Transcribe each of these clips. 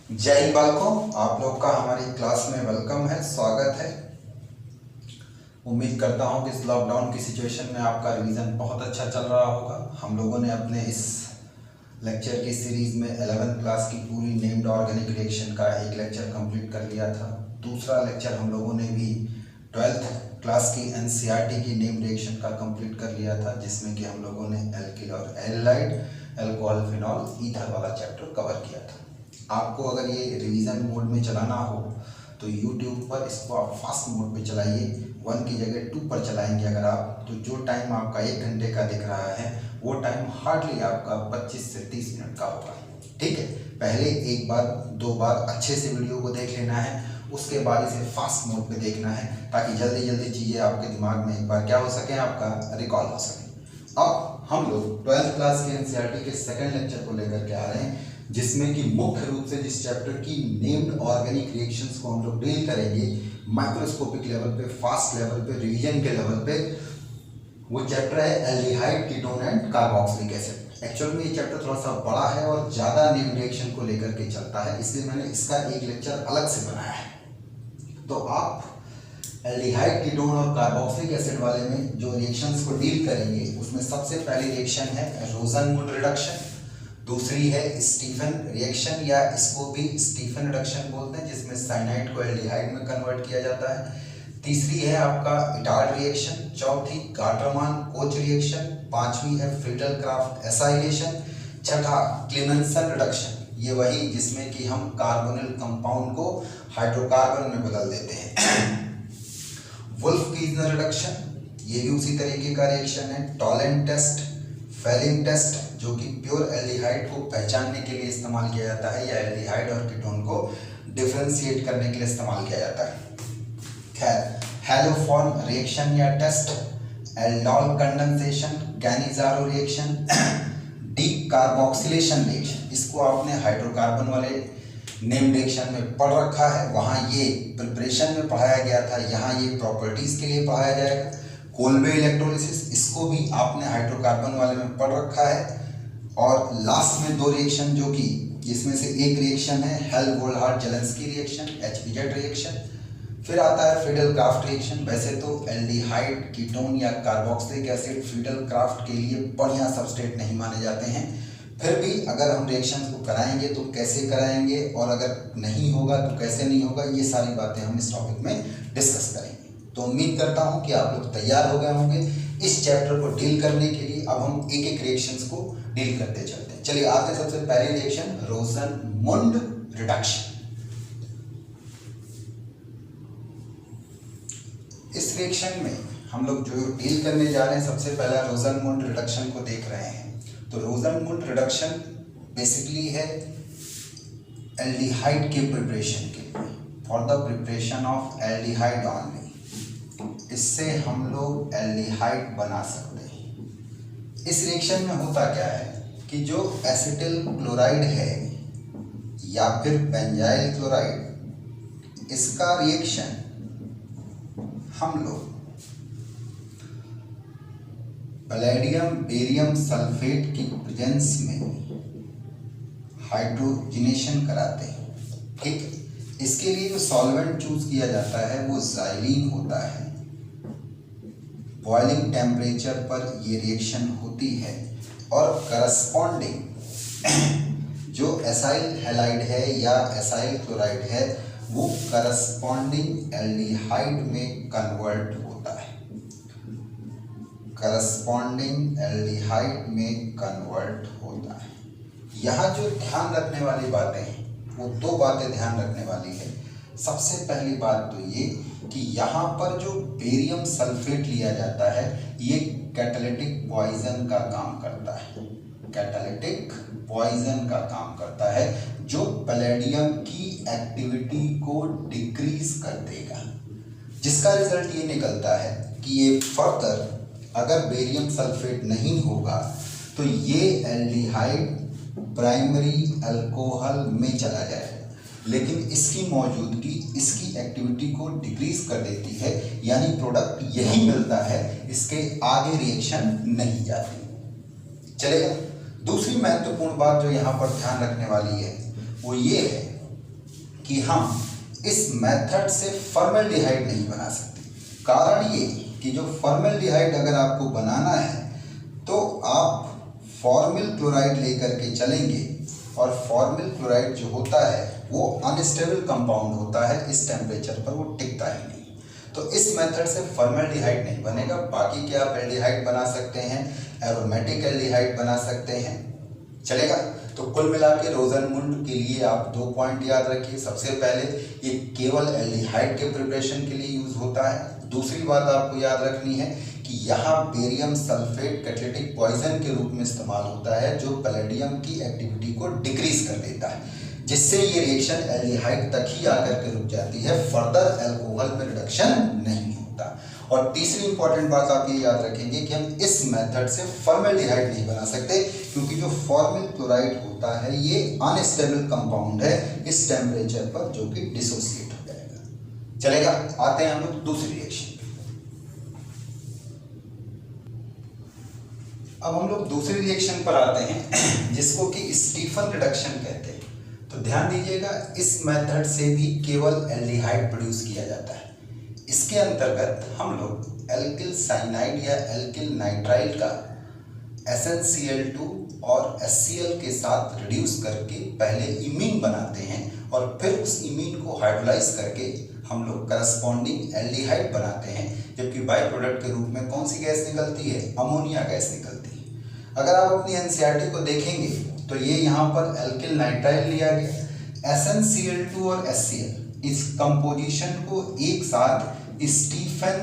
जय हिंद बालकों, आप लोग का हमारी क्लास में वेलकम है, स्वागत है। उम्मीद करता हूं कि इस लॉकडाउन की सिचुएशन में आपका रिवीजन बहुत अच्छा चल रहा होगा। हम लोगों ने अपने इस लेक्चर की सीरीज में 11th क्लास की पूरी नेम्ड ऑर्गेनिक रिएक्शन का एक लेक्चर कंप्लीट कर लिया था। दूसरा लेक्चर हम लोगों ने भी 12th क्लास की एनसीईआरटी की नेम्ड रिएक्शन का कंप्लीट कर लिया था, जिसमें कि हम लोगों ने एल्किल और एल्डिहाइड, अल्कोहल, फिनॉल, ईथर वाला चैप्टर कवर किया था। आपको अगर ये रिवीजन मोड में चलाना हो तो YouTube पर इसको आप फास्ट मोड पे चलाइए। 1 की जगह 2 पर चलाएंगे अगर आप, तो जो टाइम आपका 1 घंटे का दिख रहा है वो टाइम हार्डली आपका 25 से 30 मिनट का होगा। ठीक है, पहले एक बार 2 बार अच्छे से वीडियो को देख लेना है, उसके बाद इसे फास्ट मोड पे देखना है, ताकि जल्दी जल्दी चीज़ें आपके दिमाग में एक बार क्या हो सके, आपका रिकॉल हो सके। अब हम लोग 12th क्लास के एनसीईआरटी के सेकंड लेक्चर को लेकर के आ रहे हैं, जिसमें कि मुख्य रूप से जिस चैप्टर की नेम्ड ऑर्गेनिक रिएक्शंस को हम लोग डील करेंगे माइक्रोस्कोपिक लेवल पे, फास्ट लेवल पे, रिवीजन के लेवल पे, वो चैप्टर है aldehyde, ketone and carboxylic acid. Actual में ये चैप्टर थोड़ा सा बड़ा है और ज़्यादा नेम्ड रिएक्शन को लेकर के चलता है, इसलिए मैंने इसका एक लेक्चर अलग से बनाया है। तो आप एल्डिहाइड, कीटोन और कार्बोक्सिलिक एसिड वाले में जो रिएक्शंस को डील करेंगे उसमें सबसे पहली रिएक्शन है रोजनवुड रिडक्शन, दूसरी है स्टीफन रिएक्शन या इसको भी स्टीफन रिडक्शन बोलते हैं, जिसमें साइनाइड को एल्डिहाइड में कन्वर्ट किया जाता है, तीसरी है आपका इटार्ड रिएक्शन, चौथी गाटरमान कोच रिएक्शन, पांचवी है फ्रीडल-क्राफ्ट एसाइलेशन, छठा क्लेमेंसन रिडक्शन, ये वही जिसमें कि हम कार्बोनिल कंपाउंड को हाइड्रोकार्बन में बदल देते हैं। वुल्फ-कीज़नर रिडक्शन, ये भी उसी तरीके का रिएक्शन है। टॉलेंट टेस्ट, फेलिंग टेस्ट, जो कि प्योर एल्डिहाइड को पहचानने के लिए इस्तेमाल किया जाता है या एल्डिहाइड और कीटोन को डिफरेंशिएट करने के लिए इस्तेमाल किया जाता है। खैर, हैलोफॉर्म रिएक्शन या test, aldol condensation, Cannizzaro reaction, decarboxylation reaction, इसको आपने हाइड्रोकार्बन वाले नेम रिएक्शन में पढ़ रखा है, वहाँ ये प्रिपरेशन में पढ़ाया गया था, यहाँ ये प्रॉपर्टीज़ के लिए पढ़ाया जाएगा। कोल्बे इलेक्ट्रोलिसिस, इसको भी आपने हाइड्रोकार्बन वाले में पढ़ रखा है। और लास्ट में 2 रिएक्शन, जो कि जिसमें से एक रिएक्शन है हेल-गोल्हार्ट-जेलेंस्की रिएक्शन, HBZ रिएक्शन, फिर आता है फ्रीडल-क्राफ्ट रिएक्शन। वैसे तो एल्डिहाइड, कीटोन या कार्बोक्सिलिक एसिड फ्रीडल-क्राफ्ट के लिए बढ़िया सबस्ट्रेट नहीं माने जाते हैं, फिर भी अगर हम रिएक्शन को कराएंगे तो कैसे कराएंगे और अगर नहीं होगा तो कैसे नहीं होगा, ये सारी बातें हम इस टॉपिक में डिस्कस करेंगे। तो उम्मीद करता हूँ कि आप लोग तैयार हो गए होंगे इस चैप्टर को डील करने के लिए। अब हम एक एक रिएक्शंस को डील करते चलते हैं। चलिए आते हैं सबसे पहले रिएक्शन रोजनमुंड रिडक्शन। इस रिएक्शन में हम लोग जो डील करने जा रहे हैं, सबसे पहला रोजनमुंड रिडक्शन को देख रहे हैं। तो रोजनमुंड रिडक्शन बेसिकली है एल्डिहाइड के प्रिपरेशन के लिए, for the preparation of aldehyde only. इससे हम लोग एल्डिहाइड बना सकते हैं। इस रिएक्शन में होता क्या है कि जो एसिटिल क्लोराइड है या फिर बेंजाइल क्लोराइड, इसका रिएक्शन हम लोग पैलेडियम बेरियम सल्फेट की प्रेजेंस में हाइड्रोजनेशन कराते हैं। ठीक, इसके लिए जो सॉल्वेंट चूज किया जाता है वो ज़ाइलीन होता है। बॉइलिंग टेम्परेचर पर ये रिएक्शन होती है और करस्पॉन्डिंग जो एसाइल हैलाइड है या एसाइल क्लोराइड है वो करस्पॉन्डिंग एल्डिहाइड में कन्वर्ट होता है, करस्पॉन्डिंग एल्डिहाइड में कन्वर्ट होता है। यहाँ जो ध्यान रखने वाली बातें हैं वो 2 बातें ध्यान रखने वाली है। सबसे पहली बात तो ये कि यहाँ पर जो बेरियम सल्फेट लिया जाता है ये कैटालिटिक पॉइजन का काम करता है, कैटालिटिक पॉइजन का काम करता है, जो पैलेडियम की एक्टिविटी को डिक्रीज कर देगा, जिसका रिजल्ट ये निकलता है कि ये फर्दर अगर बेरियम सल्फेट नहीं होगा तो ये एल्डिहाइड प्राइमरी अल्कोहल में चला जाएगा, लेकिन इसकी मौजूदगी इसकी एक्टिविटी को डिक्रीज कर देती है, यानी प्रोडक्ट यही मिलता है, इसके आगे रिएक्शन नहीं जाती। चलेगा। दूसरी महत्वपूर्ण बात जो यहाँ पर ध्यान रखने वाली है वो ये है कि हम इस मेथड से फॉर्मल्डिहाइड नहीं बना सकते। कारण ये कि जो फॉर्मल्डिहाइड अगर आपको बनाना है तो आप फॉर्मिल क्लोराइड लेकर के चलेंगे, और फॉर्मिल क्लोराइड जो होता है वो अनस्टेबल कंपाउंड होता है, इस टेम्परेचर पर वो टिकता ही नहीं। तो इस मेथड से फॉर्मल्डिहाइड नहीं बनेगा। बाकी के आप एल्डिहाइड बना सकते हैं, एरोमेटिक एल्डिहाइड बना सकते हैं, चलेगा। तो कुल मिला के रोजनमुंड के लिए आप 2 पॉइंट याद रखिए। सबसे पहले ये केवल एल्डिहाइड के प्रिपरेशन के लिए यूज होता है। दूसरी बात आपको याद रखनी है कि यहाँ बेरियम सल्फेट कैटालिटिक पॉइजन के रूप में इस्तेमाल होता है, जो पैलेडियम की एक्टिविटी को डिक्रीज कर देता है, जिससे ये रिएक्शन एल्डिहाइड तक ही आकर के रुक जाती है, फर्दर अल्कोहल में रिडक्शन नहीं होता। और तीसरी इंपॉर्टेंट बात आप ये याद रखेंगे कि हम इस मेथड से फॉर्मल्डिहाइड नहीं बना सकते, क्योंकि जो फॉर्मिल क्लोराइड होता है ये अनस्टेबल कंपाउंड है इस टेम्परेचर पर, जो कि डिसोसिएट हो जाएगा, चलेगा। आते हैं हम लोग दूसरी रिएक्शन। अब हम लोग दूसरी रिएक्शन पर आते हैं जिसको कि स्टीफन रिडक्शन कहते हैं। तो ध्यान दीजिएगा, इस मेथड से भी केवल एल्डिहाइड प्रोड्यूस किया जाता है। इसके अंतर्गत हम लोग एल्किल साइनाइड या एल्किल नाइट्राइल का SnCl2 और HCl के साथ रिड्यूस करके पहले इमीन बनाते हैं, और फिर उस इमीन को हाइड्रोलाइज करके हम लोग करस्पॉन्डिंग एल्डिहाइड बनाते हैं, जबकि बाय प्रोडक्ट के रूप में कौन सी गैस निकलती है? अमोनिया गैस निकलती है। अगर आप अपनी NCERT को देखेंगे तो ये यहाँ पर एल्किल नाइट्राइल लिया गया, SnCl2 और HCl, इस कंपोजिशन को एक साथ स्टीफन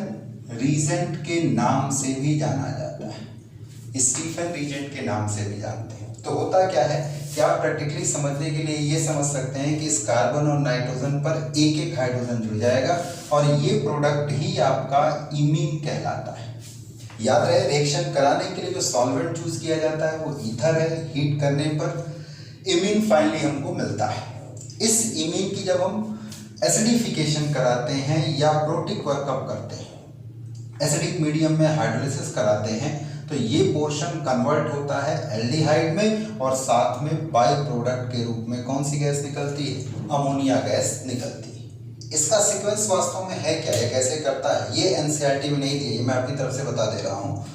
रीजेंट के नाम से भी जाना जाता है। स्टीफन रीजेंट के नाम से भी जानते हैं। तो होता क्या है कि आप प्रैक्टिकली समझने के लिए ये समझ सकते हैं कि इस कार्बन और नाइट्रोजन पर एक एक हाइड्रोजन जुड़ जाएगा, और ये प्रोडक्ट ही आपका इमीन कहलाता है। याद रहे, रिएक्शन कराने के लिए जो सॉल्वेंट चूज किया जाता है वो ईथर है। हीट करने पर इमीन फाइनली हमको मिलता है। इस इमीन की जब हम एसिडिफिकेशन कराते हैं या प्रोटिक वर्कअप करते हैं, एसिडिक मीडियम में हाइड्रोलिसिस कराते हैं, तो ये पोर्शन कन्वर्ट होता है एल्डिहाइड में, और साथ में बाय प्रोडक्ट के रूप में कौन सी गैस निकलती है? अमोनिया गैस निकलती है। इसका सीक्वेंस वास्तव में है क्या, ये कैसे करता है, ये NCERT में नहीं दिया, ये मैं अपनी तरफ से बता दे रहा हूँ।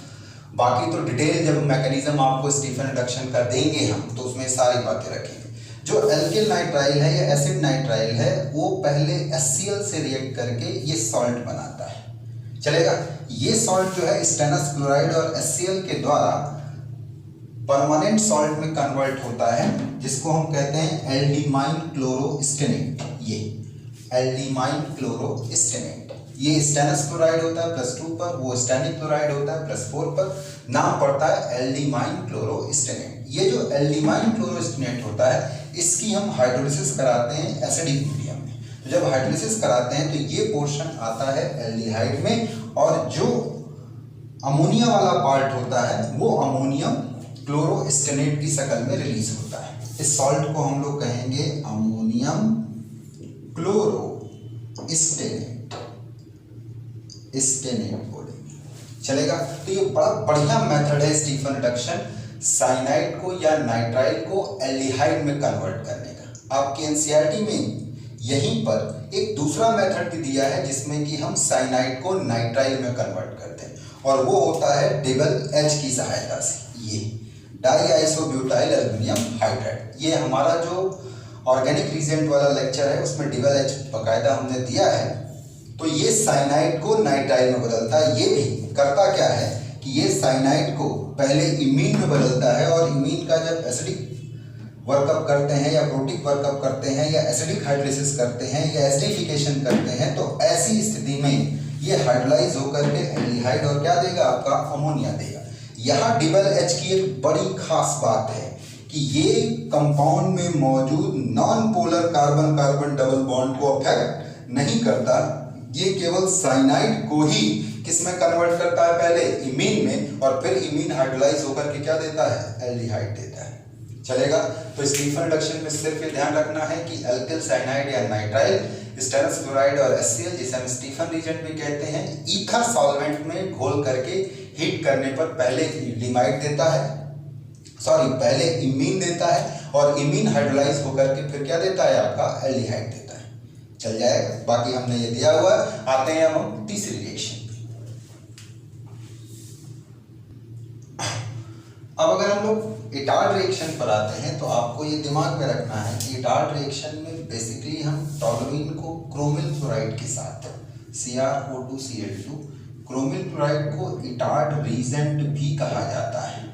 बाकी तो डिटेल जब मैकेनिज्म आपको स्टीफन रिडक्शन का देंगे हम, तो उसमें सारी बातें रखेंगे। जो एल्किल नाइट्राइल है या एसिड नाइट्राइल है, वो पहले HCl से रिएक्ट करके ये सॉल्ट बनाता है, चलेगा। ये सॉल्ट जो है स्टेनस क्लोराइड और HCl के द्वारा परमानेंट सॉल्ट में कन्वर्ट होता है, जिसको हम कहते हैं एल्डिमाइन क्लोरोस्टेनेट। ये एल्डिमाइन क्लोरोस्टेनेट, ये स्टेनस क्लोराइड होता है +2 पर, वो स्टेनिक क्लोराइड होता है +4 पर, नाम पड़ता है एल्डिमाइन क्लोरोस्टेनेट। ये जो एल्डिमाइन क्लोरोस्टेनेट होता है, इसकी हम हाइड्रोलिसिस कराते हैं एसिडिक मीडियम में। तो जब हाइड्रोलिसिस कराते हैं तो ये पोर्शन आता है एल्डिहाइड में, और जो अमोनिया वाला पार्ट होता है वो अमोनियम क्लोरोस्टेनेट की शक्ल में रिलीज होता है। इस सॉल्ट को हम लोग कहेंगे अमोनियम क्लोरोस्टेनेट बोलेंगे, चलेगा। तो ये बड़ा बढ़िया मेथड है स्टीफन रिडक्शन, साइनाइड को या नाइट्राइल को एल्डिहाइड में कन्वर्ट करने का। आपके NCERT में यहीं पर एक दूसरा मेथड भी दिया है, जिसमें कि हम साइनाइड को नाइट्राइल में कन्वर्ट करते हैं, और वो होता है डबल H की सहायता से। ये डाईआइसोब्यूटाइल एल्युमिनियम हाइड्राइड, ये हमारा जो ऑर्गेनिक रीजेंट वाला लेक्चर है उसमें डबल H बाकायदा हमने दिया है। तो ये साइनाइड को नाइट्राइल में बदलता है। ये भी करता क्या है कि ये साइनाइड को पहले इमीन में बदलता है, और इमीन का जब एसिडिक वर्कअप करते हैं या प्रोटिक वर्कअप करते हैं या एसिडिक हाइड्रोलिसिस करते हैं या एसिडिफिकेशन करते हैं, तो ऐसी स्थिति में ये हाइड्रोलाइज होकर के एल्डिहाइड और क्या देगा? आपका अमोनिया देगा। यहाँ डबल H की एक बड़ी खास बात है कि ये कंपाउंड में मौजूद non polar carbon carbon double bond को अफेक्ट नहीं करता। ये केवल साइनाइड को ही किसमें कन्वर्ट करता है? पहले इमीन में, और फिर इमीन हाइड्रोलाइज होकर के क्या देता है? एल्डिहाइड देता है, चलेगा। तो स्टीफन रिडक्शन में सिर्फ ये ध्यान रखना है कि एल्किल साइनाइड या नाइट्राइल, स्टेनस क्लोराइड और HCl, जिसे हम स्टीफन रीजेंट भी कहते हैं, ईथर सॉल्वेंट में घोल करके हीट करने पर पहले लिमाइड देता है, पहले इमीन देता है, और इमीन हाइड्रोलाइज होकर के फिर क्या देता है? आपका एल्डिहाइड देता है। चल जाएगा। बाकी हमने ये दिया हुआ है। आते हैं अब हम तीसरी रिएक्शन। अब अगर हम लोग इटार्ड रिएक्शन पर आते हैं तो आपको ये दिमाग में रखना है कि इटार्ड रिएक्शन में बेसिकली हम टोलुइन को क्रोमिल क्लोराइड के साथ CrO2Cl2, क्रोमिल क्लोराइड को इटार्ड रीजेंट भी कहा जाता है।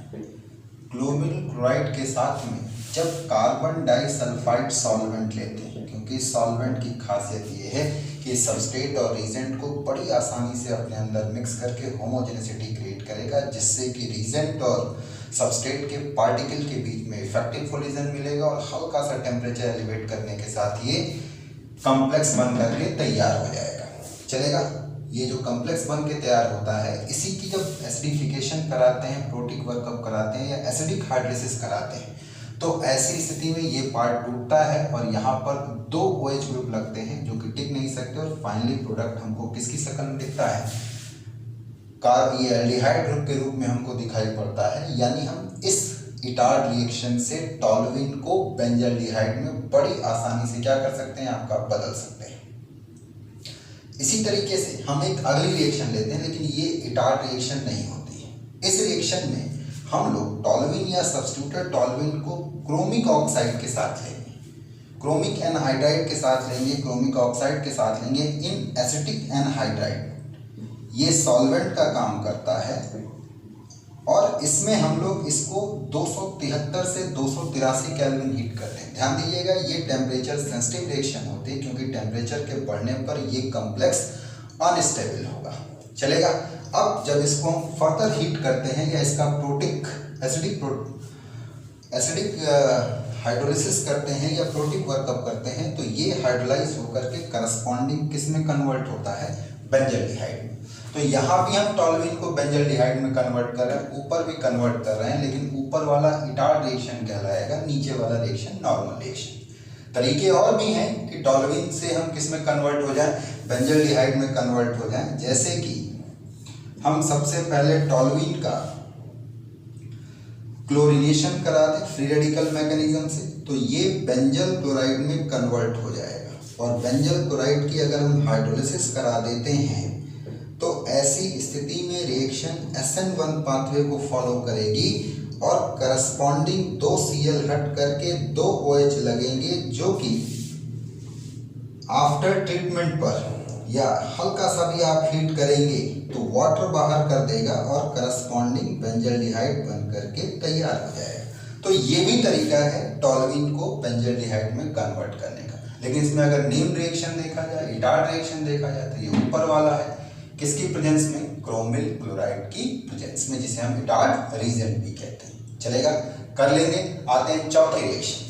क्रोमिल क्लोराइड के साथ में जब कार्बन डाइसल्फाइड सॉल्वेंट लेते हैं, क्योंकि सॉल्वेंट की खासियत ये है कि सबस्ट्रेट और रीजेंट को बड़ी आसानी से अपने अंदर मिक्स करके होमोजेनिसिटी क्रिएट करेगा, जिससे कि रीजेंट और सबस्ट्रेट के पार्टिकल के बीच में इफेक्टिव कोलिजन मिलेगा और हल्का सा टेम्परेचर एलिवेट करने के साथ ये कॉम्प्लेक्स बन करके तैयार हो जाएगा। चलेगा। ये जो कॉम्प्लेक्स बन के तैयार होता है, इसी की जब एसिडिफिकेशन कराते हैं, प्रोटिक वर्कअप कराते हैं या एसिडिक हाइड्रोलिसिस कराते हैं, तो ऐसी स्थिति में ये पार्ट टूटता है और यहाँ पर 2 OH ग्रुप लगते हैं जो कि टिक नहीं सकते और फाइनली प्रोडक्ट हमको किसकी शक्ल में दिखता है? ये एल्डिहाइड ग्रुप के रूप में हमको दिखाई पड़ता है। यानी हम इस इटार्ड रिएक्शन से टोलुइन को बेंजल्डिहाइड में बड़ी आसानी से क्या कर सकते हैं? आपका बदल सकते हैं। इसी तरीके से हम एक अगली रिएक्शन लेते हैं, लेकिन ये इटार्ड रिएक्शन नहीं होती है। इस रिएक्शन में हम लोग टोलुइन या सब्स्टिट्यूटेड टोलुइन को क्रोमिक ऑक्साइड के साथ लेंगे, क्रोमिक एनहाइड्राइड के साथ लेंगे, क्रोमिक ऑक्साइड के साथ लेंगे इन एसिटिक एनहाइड्राइड। ये सॉल्वेंट का काम करता है और इसमें हम लोग इसको 273 से 283 केल्विन हीट करते हैं। ध्यान दीजिएगा, ये टेम्परेचर सेंसिटिव रिएक्शन होती है क्योंकि टेम्परेचर के बढ़ने पर ये कॉम्प्लेक्स अनस्टेबल होगा। चलेगा। अब जब इसको हम फर्दर हीट करते हैं या इसका एसिडिक हाइड्रोलिसिस करते हैं या प्रोटिक वर्कअप करते हैं, तो ये हाइड्रोलाइज होकर के करस्पॉन्डिंग किस में कन्वर्ट होता है? बेंजल्डिहाइड में। तो यहाँ भी हम टोलुइन को बेंजल्डिहाइड में कन्वर्ट कर रहे हैं, ऊपर भी कन्वर्ट कर रहे हैं, लेकिन ऊपर वाला इटार्ड रिएक्शन कहलाएगा, नीचे वाला रिएक्शन नॉर्मल रिएक्शन। तरीके और भी हैं कि टोलुइन से हम किस में कन्वर्ट हो जाए? बेंजल्डिहाइड में कन्वर्ट हो जाए। जैसे कि हम सबसे पहले टोलुइन का क्लोरीनेशन करा दें फ्री रेडिकल मैकेनिज्म से, तो ये बेंजल क्लोराइड में कन्वर्ट हो जाएगा। और बेंजल क्लोराइड की अगर हम हाइड्रोलिसिस करा देते हैं तो ऐसी स्थिति में रिएक्शन SN1 पाथवे को फॉलो करेगी और करस्पॉन्डिंग 2 Cl हट करके 2 OH लगेंगे, जो कि आफ्टर ट्रीटमेंट पर या हल्का सा भी आप हीट करेंगे तो वाटर बाहर कर देगा और करस्पॉन्डिंग बेंजल्डिहाइड बन करके तैयार हो जाएगा। तो ये भी तरीका है टोलुइन को बेंजल्डिहाइड में कन्वर्ट करने का। लेकिन इसमें अगर नेम रिएक्शन देखा जाए, इटार्ड रिएक्शन देखा जाए, तो ये ऊपर वाला है किसकी प्रेजेंस में? क्रोमिल क्लोराइड की प्रेजेंस में, जिसे हम इटार्ड रीजेंट भी कहते हैं। चलेगा। कर लेंगे। आते हैं चौथी रिएक्शन।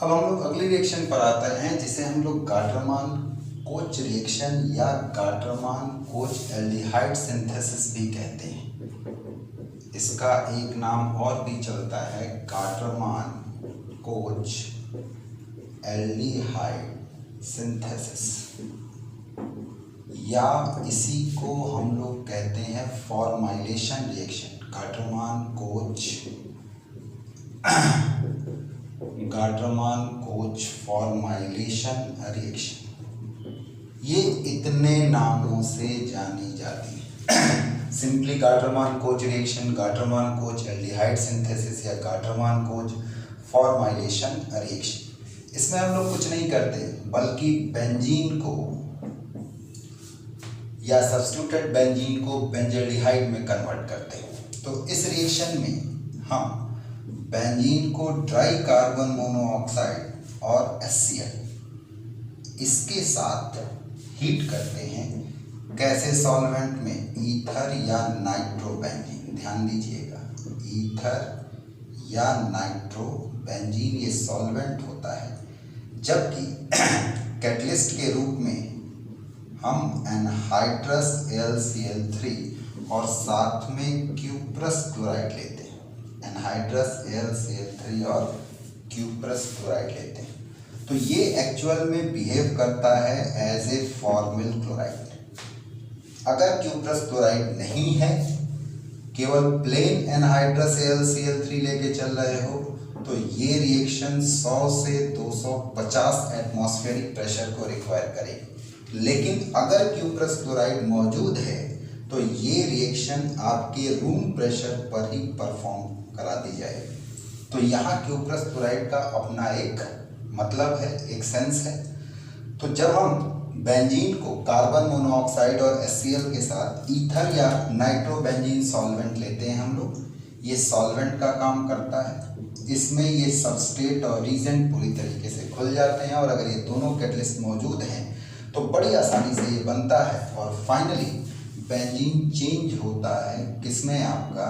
अब हम लोग अगली रिएक्शन पर आते हैं, जिसे हम लोग गाटरमान-कोच रिएक्शन या गाटरमान-कोच एल्डिहाइड सिंथेसिस भी कहते हैं। इसका एक नाम और भी चलता है, गाटरमान-कोच एल्डिहाइड सिंथेसिस, या इसी को हम लोग कहते हैं formylation reaction. Gattermann-coach formylation reaction, ये इतने नामों से जानी जाती है। Simply Gattermann-coach reaction, Gattermann-coach aldehyde synthesis या गाटरमान-कोच फॉर्माइलेशन रिएक्शन। इसमें हम लोग कुछ नहीं करते बल्कि बेंजीन को या सब्स्टिट्यूटेड बेंजीन को बेंजल्डिहाइड में कन्वर्ट करते हैं। तो इस रिएक्शन में हम बेंजीन को ड्राई कार्बन मोनोऑक्साइड और HCl इसके साथ हीट करते हैं। कैसे सॉल्वेंट में? ईथर या नाइट्रोबेंजीन। ध्यान दीजिएगा, ईथर या नाइट्रोबेंजीन ये सॉल्वेंट होता है, जबकि कैटलिस्ट के रूप में हम एनहाइड्रस AlCl3 और साथ में क्यूप्रस क्लोराइड लेते हैं। एनहाइड्रस AlCl3 और क्यूप्रस क्लोराइड लेते हैं। तो ये एक्चुअल में बिहेव करता है एज ए फॉर्मिल क्लोराइड। अगर क्यूप्रस क्लोराइड नहीं है, केवल प्लेन एनहाइड्रस AlCl3 लेके चल रहे हो, तो ये रिएक्शन 100 से 250 एटमॉस्फेरिक प्रेशर को रिक्वायर करेगी। लेकिन अगर क्यूप्रस क्लोराइड मौजूद है तो ये रिएक्शन आपके रूम प्रेशर पर ही परफॉर्म करा दी जाएगी। तो यहाँ क्यूप्रस क्लोराइड का अपना एक मतलब है, एक सेंस है। तो जब हम बेंजीन को कार्बन मोनोऑक्साइड और HCl के साथ ईथर या नाइट्रोबेंजीन सॉल्वेंट लेते हैं हम लोग, ये सॉल्वेंट का काम करता है। इसमें ये सबस्ट्रेट और रीजेंट पूरी तरीके से खुल जाते हैं और अगर ये दोनों कैटलिस्ट मौजूद हैं तो बड़ी आसानी से ये बनता है और फाइनली बेंजीन चेंज होता है किसमें, आपका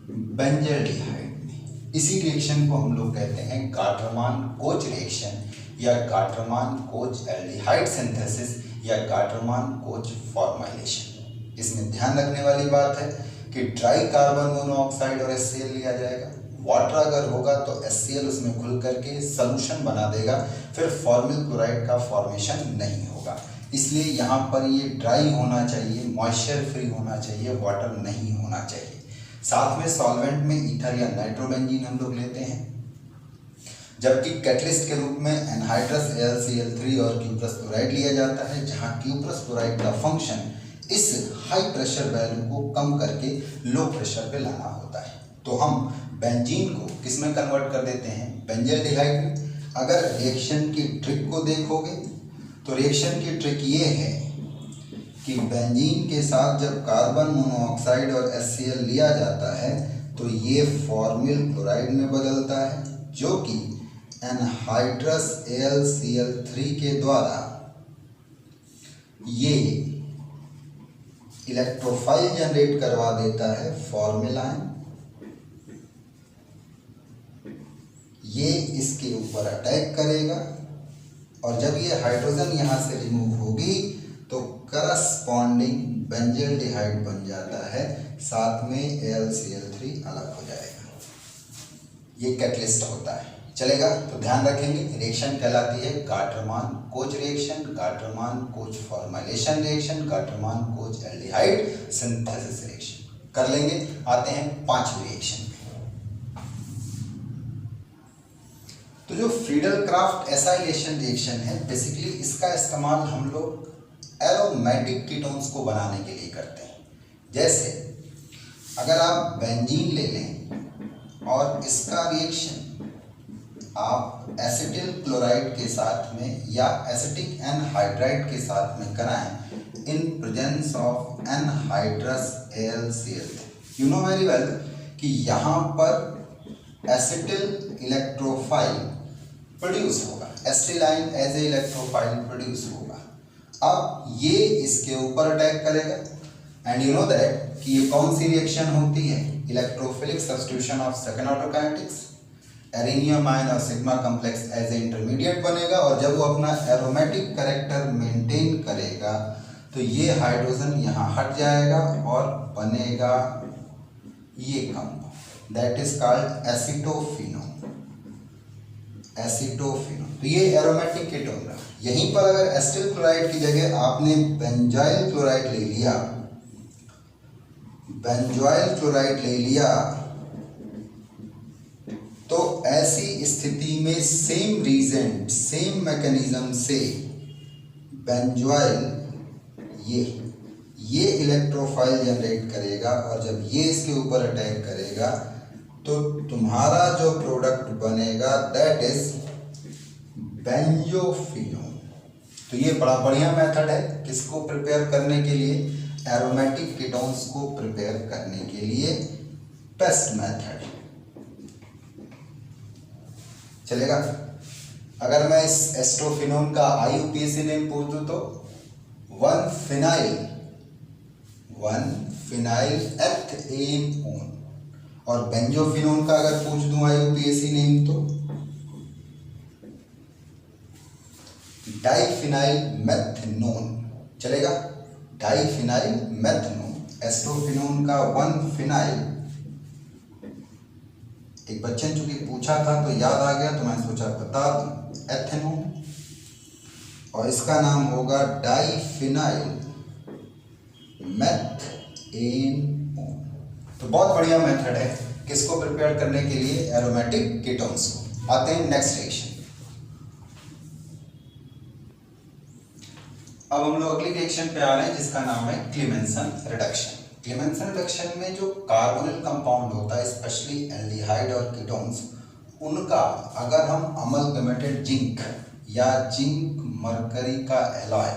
बेंजल्डिहाइड में। इसी रिएक्शन को हम लोग कहते हैं गाटरमान-कोच रिएक्शन या गाटरमान-कोच एल्डिहाइड सिंथेसिस या गाटरमान-कोच फॉर्माइलेशन। इसमें ध्यान रखने वाली बात है कि ड्राई कार्बन मोनोऑक्साइड और HCl लिया जाएगा। वाटर अगर होगा तो HCl उसमें खुल करके सॉल्यूशन बना देगा, फिर फॉर्मिल क्लोराइड का फॉर्मेशन नहीं होगा। इसलिए यहाँ पर ये ड्राई होना चाहिए, मॉइस्चर फ्री होना चाहिए, वाटर नहीं होना चाहिए। साथ में सॉल्वेंट में ईथर या नाइट्रोबेंजीन हम लोग लेते हैं, जबकि कैटलिस्ट के रूप में एनहाइड्रस AlCl3 और क्यूप्रस क्लोराइड लिया जाता है, जहाँ क्यूप्रस क्लोराइड का फंक्शन इस हाई प्रेशर वैल्यू को कम करके लो प्रेशर पे लाना होता है। तो हम बेंजीन को किस में कन्वर्ट कर देते हैं, बेंजल्डिहाइड में। अगर रिएक्शन की ट्रिक को देखोगे तो रिएक्शन की ट्रिक ये है कि बेंजीन के साथ जब कार्बन मोनोऑक्साइड और HCl लिया जाता है तो ये फॉर्मिल क्लोराइड में बदलता है, जो कि एनहाइड्रस AlCl3 के द्वारा ये इलेक्ट्रोफाइल जनरेट करवा देता है फॉर्मिल आयन। ये इसके ऊपर अटैक करेगा और जब ये हाइड्रोजन यहाँ से रिमूव होगी तो करस्पॉन्डिंग बेंजल्डिहाइड बन जाता है, साथ में AlCl3 अलग हो जाएगा। ये कैटलिस्ट होता है, चलेगा। तो ध्यान रखेंगे, रिएक्शन कहलाती है Gattermann-coach reaction, Gattermann-coach formylation reaction, Gattermann-coach aldehyde synthesis reaction. कर लेंगे। आते हैं पांचवी रिएक्शन पे। तो जो फ्रीडल-क्राफ्ट एसाइलेशन रिएक्शन है, बेसिकली इसका इस्तेमाल हम लोग एरोमेटिक कीटोन्स को बनाने के लिए करते हैं। जैसे अगर आप बेंजीन ले लें और इसका रिएक्शन आप एसिटिल क्लोराइड के साथ में या एसिटिक एनहाइड्राइड के साथ में कराएं in presence of anhydrous AlCl3, you know very well कि यहाँ पर एसिटिल इलेक्ट्रोफाइल प्रोड्यूस होगा, एसिटिलाइन एज ए इलेक्ट्रोफाइल प्रोड्यूस होगा। अब ये इसके ऊपर अटैक करेगा एंड यू नो दैट कि ये कौन सी रिएक्शन होती है, electrophilic substitution of second order kinetics. Arenium ion और sigma complex as a intermediate बनेगा और जब वो अपना एरोमेटिक कैरेक्टर मेंटेन करेगा तो ये हाइड्रोजन यहाँ हट जाएगा और बनेगा ये compound, that is called acetophenone. तो ये एरोमेटिक कीटोन रहा। यहीं पर अगर एसिटिल क्लोराइड की जगह आपने बेंजॉइल क्लोराइड ले लिया तो ऐसी स्थिति में सेम रीजन, सेम मैकेनिज्म से बेंजॉइल ये इलेक्ट्रोफाइल जनरेट करेगा और जब ये इसके ऊपर अटैक करेगा तो तुम्हारा जो प्रोडक्ट बनेगा दैट इज बेंजोफिनोन। तो ये बड़ा बढ़िया मेथड है किसको प्रिपेयर करने के लिए, एरोमेटिक कीटोन्स को प्रिपेयर करने के लिए बेस्ट मेथड। चलेगा। अगर मैं इस एस्ट्रोफिनोन का IUPAC नेम पूछ दूं तो 1-फिनाइल एथेनोन, और बेंजोफिनोन का अगर पूछ दूं IUPAC नेम तो डाइफिनाइल मेथनोन। चलेगा, डाइफिनाइल मेथनोन। एस्ट्रोफिनोन का 1-फिनाइल, एक बच्चे ने चूंकि पूछा था तो याद आ गया तो मैंने सोचा बता दूं, एथेनोन, और इसका नाम होगा डाइफिनाइल मेथेनोन। तो बहुत बढ़िया मेथड है किसको प्रिपेयर करने के लिए, एरोमेटिक कीटोन्स को। आते हैं नेक्स्ट रिएक्शन। अब हम लोग अगली रिएक्शन पे आ रहे हैं जिसका नाम है क्लीमेंसन रिडक्शन। क्लीमेंसन रिडक्शन में जो कार्बोनिल कंपाउंड होता है, स्पेशली एल्डिहाइड और कीटोन्स, उनका अगर हम अमलगमेटेड जिंक या जिंक मरकरी का एलॉय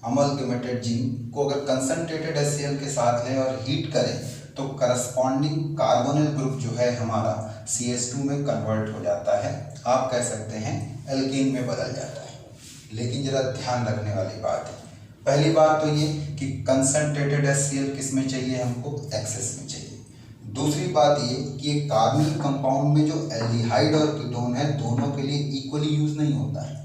अमलगमेटेड जिंक को अगर कंसंट्रेटेड HCl के साथ लें और हीट करें तो करस्पॉन्डिंग कार्बोनिल ग्रुप जो है हमारा CH2 में कन्वर्ट हो जाता है, आप कह सकते हैं एल्कीन में बदल जाता है। लेकिन जरा ध्यान रखने वाली बात है, पहली बात तो ये कि कंसंट्रेटेड HCl किस में चाहिए, हमको एक्सेस में चाहिए। दूसरी बात ये कि ये कार्बोनिल कंपाउंड में जो एल्डिहाइड और कीटोन है दोनों के लिए इक्वली यूज नहीं होता है।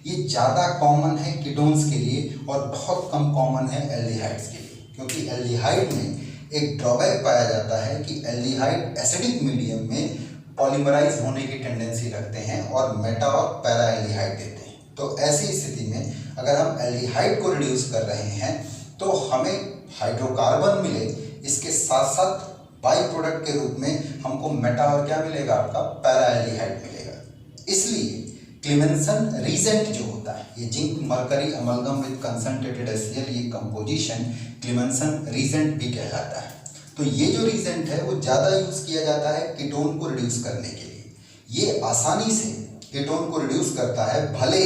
ये ज़्यादा कॉमन है कीटोन्स के लिए और बहुत कम कॉमन है एल्डिहाइड्स के लिए, क्योंकि एल्डिहाइड में एक ड्रॉबैक पाया जाता है कि एल्डिहाइड एसिडिक मीडियम में पॉलीमराइज होने की टेंडेंसी रखते हैं और मेटा और पैरा एल्डिहाइड देते हैं। तो ऐसी स्थिति में अगर हम एल्डिहाइड को रिड्यूस कर रहे हैं तो हमें हाइड्रोकार्बन मिले, इसके साथ साथ बाई प्रोडक्ट के रूप में हमको मेटा और क्या मिलेगा, आपका पैरा एल्डिहाइड मिलेगा। इसलिए क्लीमेंसन रीजेंट जो होता है, ये zinc mercury amalgam with concentrated HCl, ये कंपोजिशन क्लीमेंसन रीजेंट भी कहलाता है। तो ये जो रीजेंट है वो ज़्यादा यूज किया जाता है कीटोन को रिड्यूस करने के लिए। ये आसानी से कीटोन को रिड्यूस करता है, भले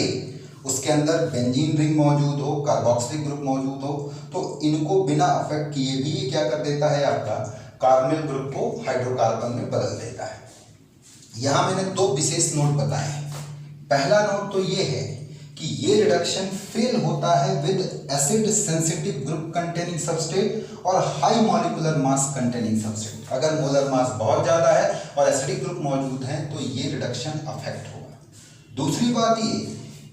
उसके अंदर बेंजीन रिंग मौजूद हो, कार्बोक्सिलिक ग्रुप मौजूद हो, तो इनको बिना अफेक्ट किए भी ये क्या कर देता है, आपका कार्बोनिल ग्रुप को हाइड्रोकार्बन में बदल देता है। यहाँ मैंने दो विशेष नोट बताए हैं। पहला नोट तो ये है कि ये रिडक्शन फेल होता है with acid sensitive group containing substrate और high molecular mass containing substrate. अगर मोलर मास बहुत ज़्यादा है और एसिडिक ग्रुप मौजूद है तो ये रिडक्शन अफेक्ट होगा। दूसरी बात ये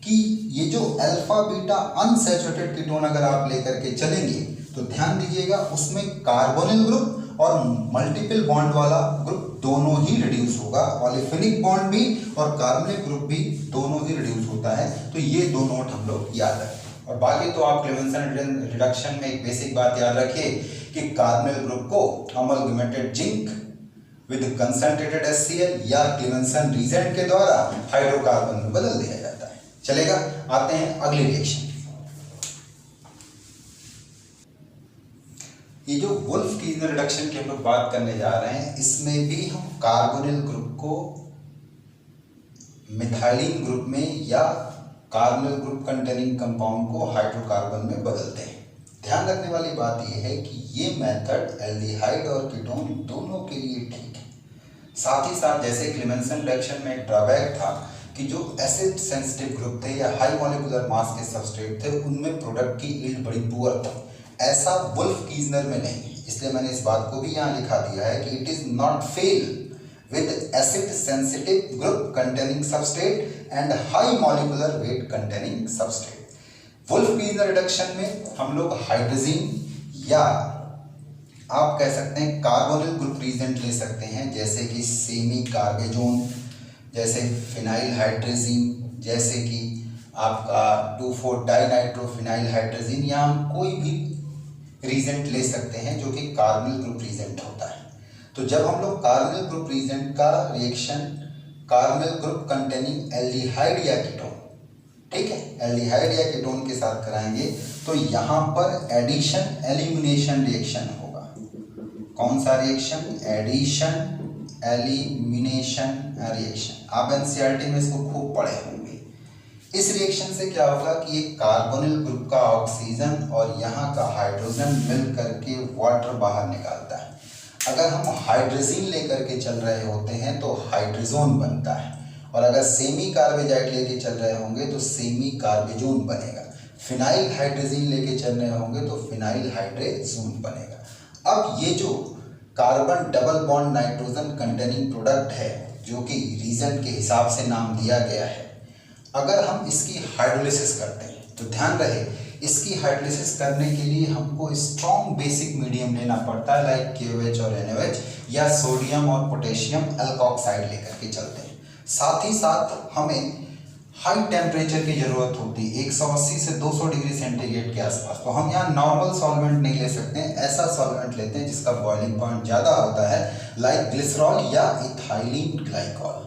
कि ये जो अल्फा बीटा अनसैचुरेटेड कीटोन अगर आप लेकर के चलेंगे तो ध्यान दीजिएगा उसमें कार्बोनिल ग्रुप और मल्टीपल बॉन्ड वाला ग्रुप दोनों ही रिड्यूस होगा, ओलेफिनिक बॉन्ड भी और कार्बोनिक ग्रुप भी दोनों ही रिड्यूस होता है। तो ये दो नोट हम लोग याद रखें। और बाकी तो आप क्लीमेंसन रिडक्शन में एक बेसिक बात याद रखिए कि कार्बोनिल ग्रुप को amalgamated zinc with concentrated HCl या क्लीमेंसन रीजेंट के द्वारा हाइड्रोकार्बन में बदल दिया जाता है। चलेगा, आते हैं अगली रिएक्शन। ये जो वुल्फ कीजनर रिडक्शन की हम लोग बात करने जा रहे हैं, इसमें भी हम कार्बोनिल ग्रुप को मिथाइलिन ग्रुप में या कार्बोनिल ग्रुप कंटेनिंग कंपाउंड को हाइड्रोकार्बन में बदलते हैं। ध्यान रखने वाली बात यह है कि ये मेथड एल्डिहाइड और कीटोन दोनों के लिए ठीक है। साथ ही साथ जैसे क्लीमेंसन रिडक्शन में एक ड्रॉबैक था कि जो एसिड सेंसिटिव ग्रुप थे या हाई मॉलिक्यूलर मास के सबस्ट्रेट थे उनमें प्रोडक्ट की यील्ड बड़ी पुअर थी, ऐसा वुल्फ कीजनर में नहीं है। इसलिए मैंने इस बात को भी यहाँ लिखा दिया है कि it is not fail with acid sensitive group containing substrate and high molecular weight containing substrate. Wolff Kishner reduction में हम लोग हाइड्रोजीन या आप कह सकते हैं कार्बोनिल ग्रुप रीजेंट ले सकते हैं, जैसे कि सेमी कार्बेजोन, जैसे फिनाइल हाइड्रोजीन, जैसे कि आपका 2,4-डाइनाइट्रोफिनाइल हाइड्रोजीन, या हम कोई भी रीजेंट ले सकते हैं जो कि कार्बोनिल ग्रुप रीजेंट होता है। तो जब हम लोग कार्बोनिल ग्रुप रीजेंट का reaction carbonyl group containing aldehyde या कीटोन, ठीक है, एल्डिहाइड या कीटोन के साथ कराएंगे तो यहाँ पर एडिशन एलिमिनेशन रिएक्शन होगा। कौन सा रिएक्शन? Addition elimination reaction. आप एनसीईआरटी में इसको खूब पढ़े होंगे। इस रिएक्शन से क्या होगा कि ये कार्बोनिल ग्रुप का ऑक्सीजन और यहाँ का हाइड्रोजन मिल करके वाटर बाहर निकालता है। अगर हम हाइड्रोजीन लेकर के चल रहे होते हैं तो हाइड्रोजोन बनता है, और अगर सेमी कार्बेजाइट लेके चल रहे होंगे तो सेमी कार्बेजोन बनेगा। फिनाइल हाइड्रोजीन लेके चल रहे होंगे तो फिनाइल हाइड्रोजोन बनेगा। अब ये जो carbon double bond nitrogen containing product है जो कि रीजेंट के हिसाब से नाम दिया गया है, अगर हम इसकी हाइड्रोलिसिस करते हैं तो ध्यान रहे इसकी हाइड्रोलिसिस करने के लिए हमको स्ट्रॉन्ग बेसिक मीडियम लेना पड़ता है, लाइक KOH और NaOH, या सोडियम और पोटेशियम एल्कोक्साइड लेकर के चलते हैं। साथ ही साथ हमें हाई टेम्परेचर की ज़रूरत होती है 180 से 200 डिग्री सेंटीग्रेड के आसपास। तो हम यहाँ नॉर्मल सॉल्वेंट नहीं ले सकते हैं, ऐसा सॉल्वेंट लेते हैं जिसका बॉइलिंग पॉइंट ज़्यादा होता है, लाइक ग्लिसरॉल या इथाइलिन ग्लाइकॉल।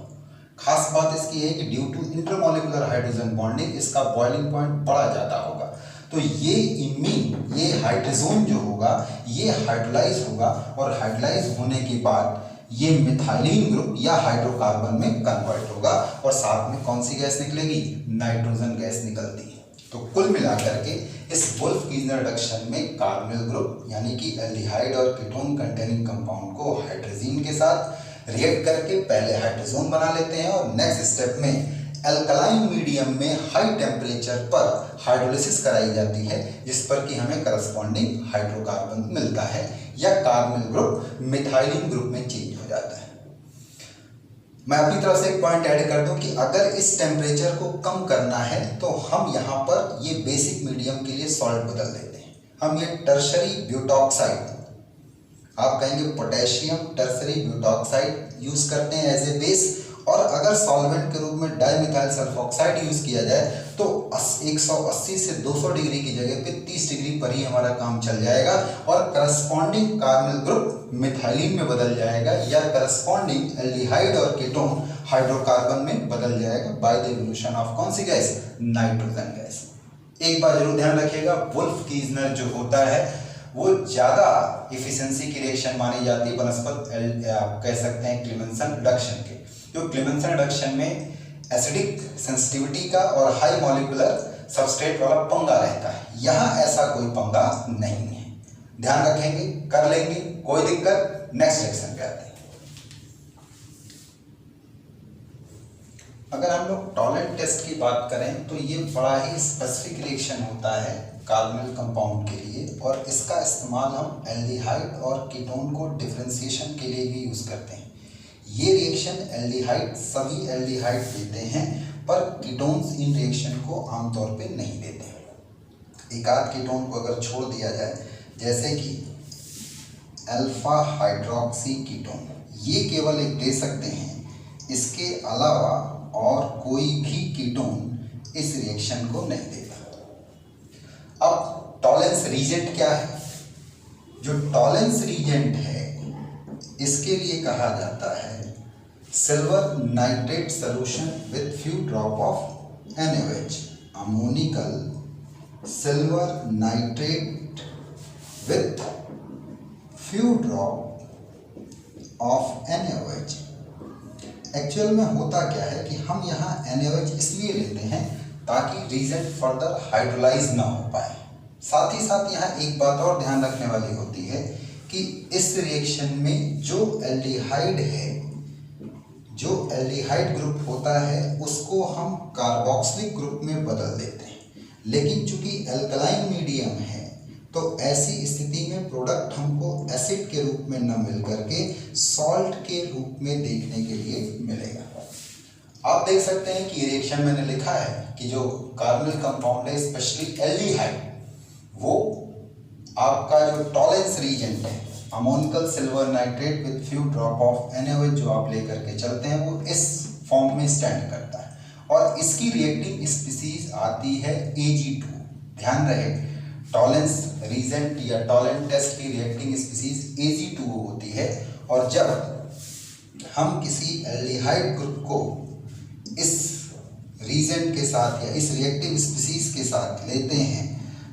खास बात इसकी है कि due to intermolecular hydrogen bonding इसका बॉइलिंग पॉइंट बड़ा ज़्यादा होगा। तो ये इमीन, ये हाइड्रोजन जो होगा ये हाइड्रोलाइज होगा और हाइड्रोलाइज होने के बाद ये मिथाइलिन ग्रुप या हाइड्रोकार्बन में कन्वर्ट होगा और साथ में कौन सी गैस निकलेगी, नाइट्रोजन गैस निकलती है। तो कुल मिलाकर के इस वुल्फ-कीज़नर रिडक्शन में कार्बोनिल ग्रुप यानी कि एल्डिहाइड और कीटोन कंटेनिंग कंपाउंड को हाइड्रोजीन के साथ रिएक्ट करके पहले हाइड्रोजन बना लेते हैं और नेक्स्ट स्टेप में एल्कलाइन मीडियम में हाई टेम्परेचर पर हाइड्रोलिसिस कराई जाती है, जिस पर कि हमें करस्पॉन्डिंग हाइड्रोकार्बन मिलता है या कार्बोनिल ग्रुप मिथाइलिन ग्रुप में चेंज हो जाता है। मैं अपनी तरफ से एक पॉइंट ऐड कर दूं कि अगर इस टेम्परेचर को कम करना है तो हम यहाँ पर ये बेसिक मीडियम के लिए सॉल्ट बदल देते हैं। हम ये टर्शरी ब्यूटॉक्साइड, आप कहेंगे पोटेशियम टर्शरी ब्यूटॉक्साइड यूज करते हैं एज ए बेस, और अगर सॉल्वेंट के रूप में डाइमिथाइल सल्फोक्साइड यूज किया जाए तो 180 से 200 डिग्री की जगह पे 30 डिग्री पर ही हमारा काम चल जाएगा और करस्पॉन्डिंग कार्बोनिल ग्रुप मिथाइलिन में बदल जाएगा या करस्पॉन्डिंग एल्डिहाइड और कीटोन हाइड्रोकार्बन में बदल जाएगा बाय द इवोल्यूशन ऑफ कौन सी गैस, नाइट्रोजन गैस। एक बात जरूर ध्यान रखिएगा, वुल्फ-कीज़नर जो होता है वो ज़्यादा इफिशिएंसी की रिएक्शन मानी जाती है बनस्पत आप कह सकते हैं क्लेमेंसन रिडक्शन के, जो क्लेमेंसन रिडक्शन में एसिडिक सेंसिटिविटी का और हाई मॉलिक्यूलर सबस्ट्रेट वाला पंगा रहता है। यहाँ ऐसा कोई पंगा नहीं है, ध्यान रखेंगे, कर लेंगे, कोई दिक्कत। नेक्स्ट सेक्शन पे आते हैं। अगर हम लोग टॉलेंट टेस्ट की बात करें तो ये बड़ा ही स्पेसिफिक रिएक्शन होता है कार्बोनिल कंपाउंड के लिए, और इसका इस्तेमाल हम एल्डिहाइड और कीटोन को डिफरेंशिएशन के लिए भी यूज़ करते हैं। ये रिएक्शन एल्डिहाइड, सभी एल्डिहाइड देते हैं पर कीटोन्स इन रिएक्शन को आमतौर पे नहीं देते। एक आध कीटोन को अगर छोड़ दिया जाए, जैसे कि अल्फा हाइड्रोक्सी कीटोन, ये केवल एक दे सकते हैं, इसके अलावा और कोई भी कीटोन इस रिएक्शन को नहीं देता। अब टॉलेंस रीजेंट क्या है? जो टॉलेंस रीजेंट है इसके लिए कहा जाता है silver nitrate solution with few drop of NaOH, ammoniacal silver nitrate with few drop of NaOH। Actual में होता क्या है कि हम यहाँ NaOH इसलिए लेते हैं ताकि रीजेंट फर्दर हाइड्रोलाइज ना हो पाए। साथ ही साथ यहाँ एक बात और ध्यान रखने वाली होती है कि इस रिएक्शन में जो एल्डिहाइड है, जो एल्डिहाइड ग्रुप होता है उसको हम कार्बोक्सिलिक ग्रुप में बदल देते हैं, लेकिन चूंकि एल्कलाइन मीडियम है तो ऐसी स्थिति में प्रोडक्ट हमको एसिड के रूप में न मिल करके सॉल्ट के रूप में देखने के लिए मिलेगा। आप देख सकते हैं कि रिएक्शन मैंने लिखा है कि जो कार्बोनिल कंपाउंड है स्पेशली एल्डिहाइड, वो आपका जो टॉलेंस रीजेंट है ammoniacal silver nitrate with few drop of NaOH जो आप लेकर के चलते हैं वो इस फॉर्म में स्टैंड करता है और इसकी रिएक्टिंग स्पीसीज आती है Ag2। ध्यान रहे, टॉलेंस रीजेंट या टॉलेंट टेस्ट की रिएक्टिंग स्पीसीज Ag2 होती है, और जब हम किसी एल्डिहाइड ग्रुप को इस रीजेंट के साथ या इस रिएक्टिव स्पीसीज के साथ लेते हैं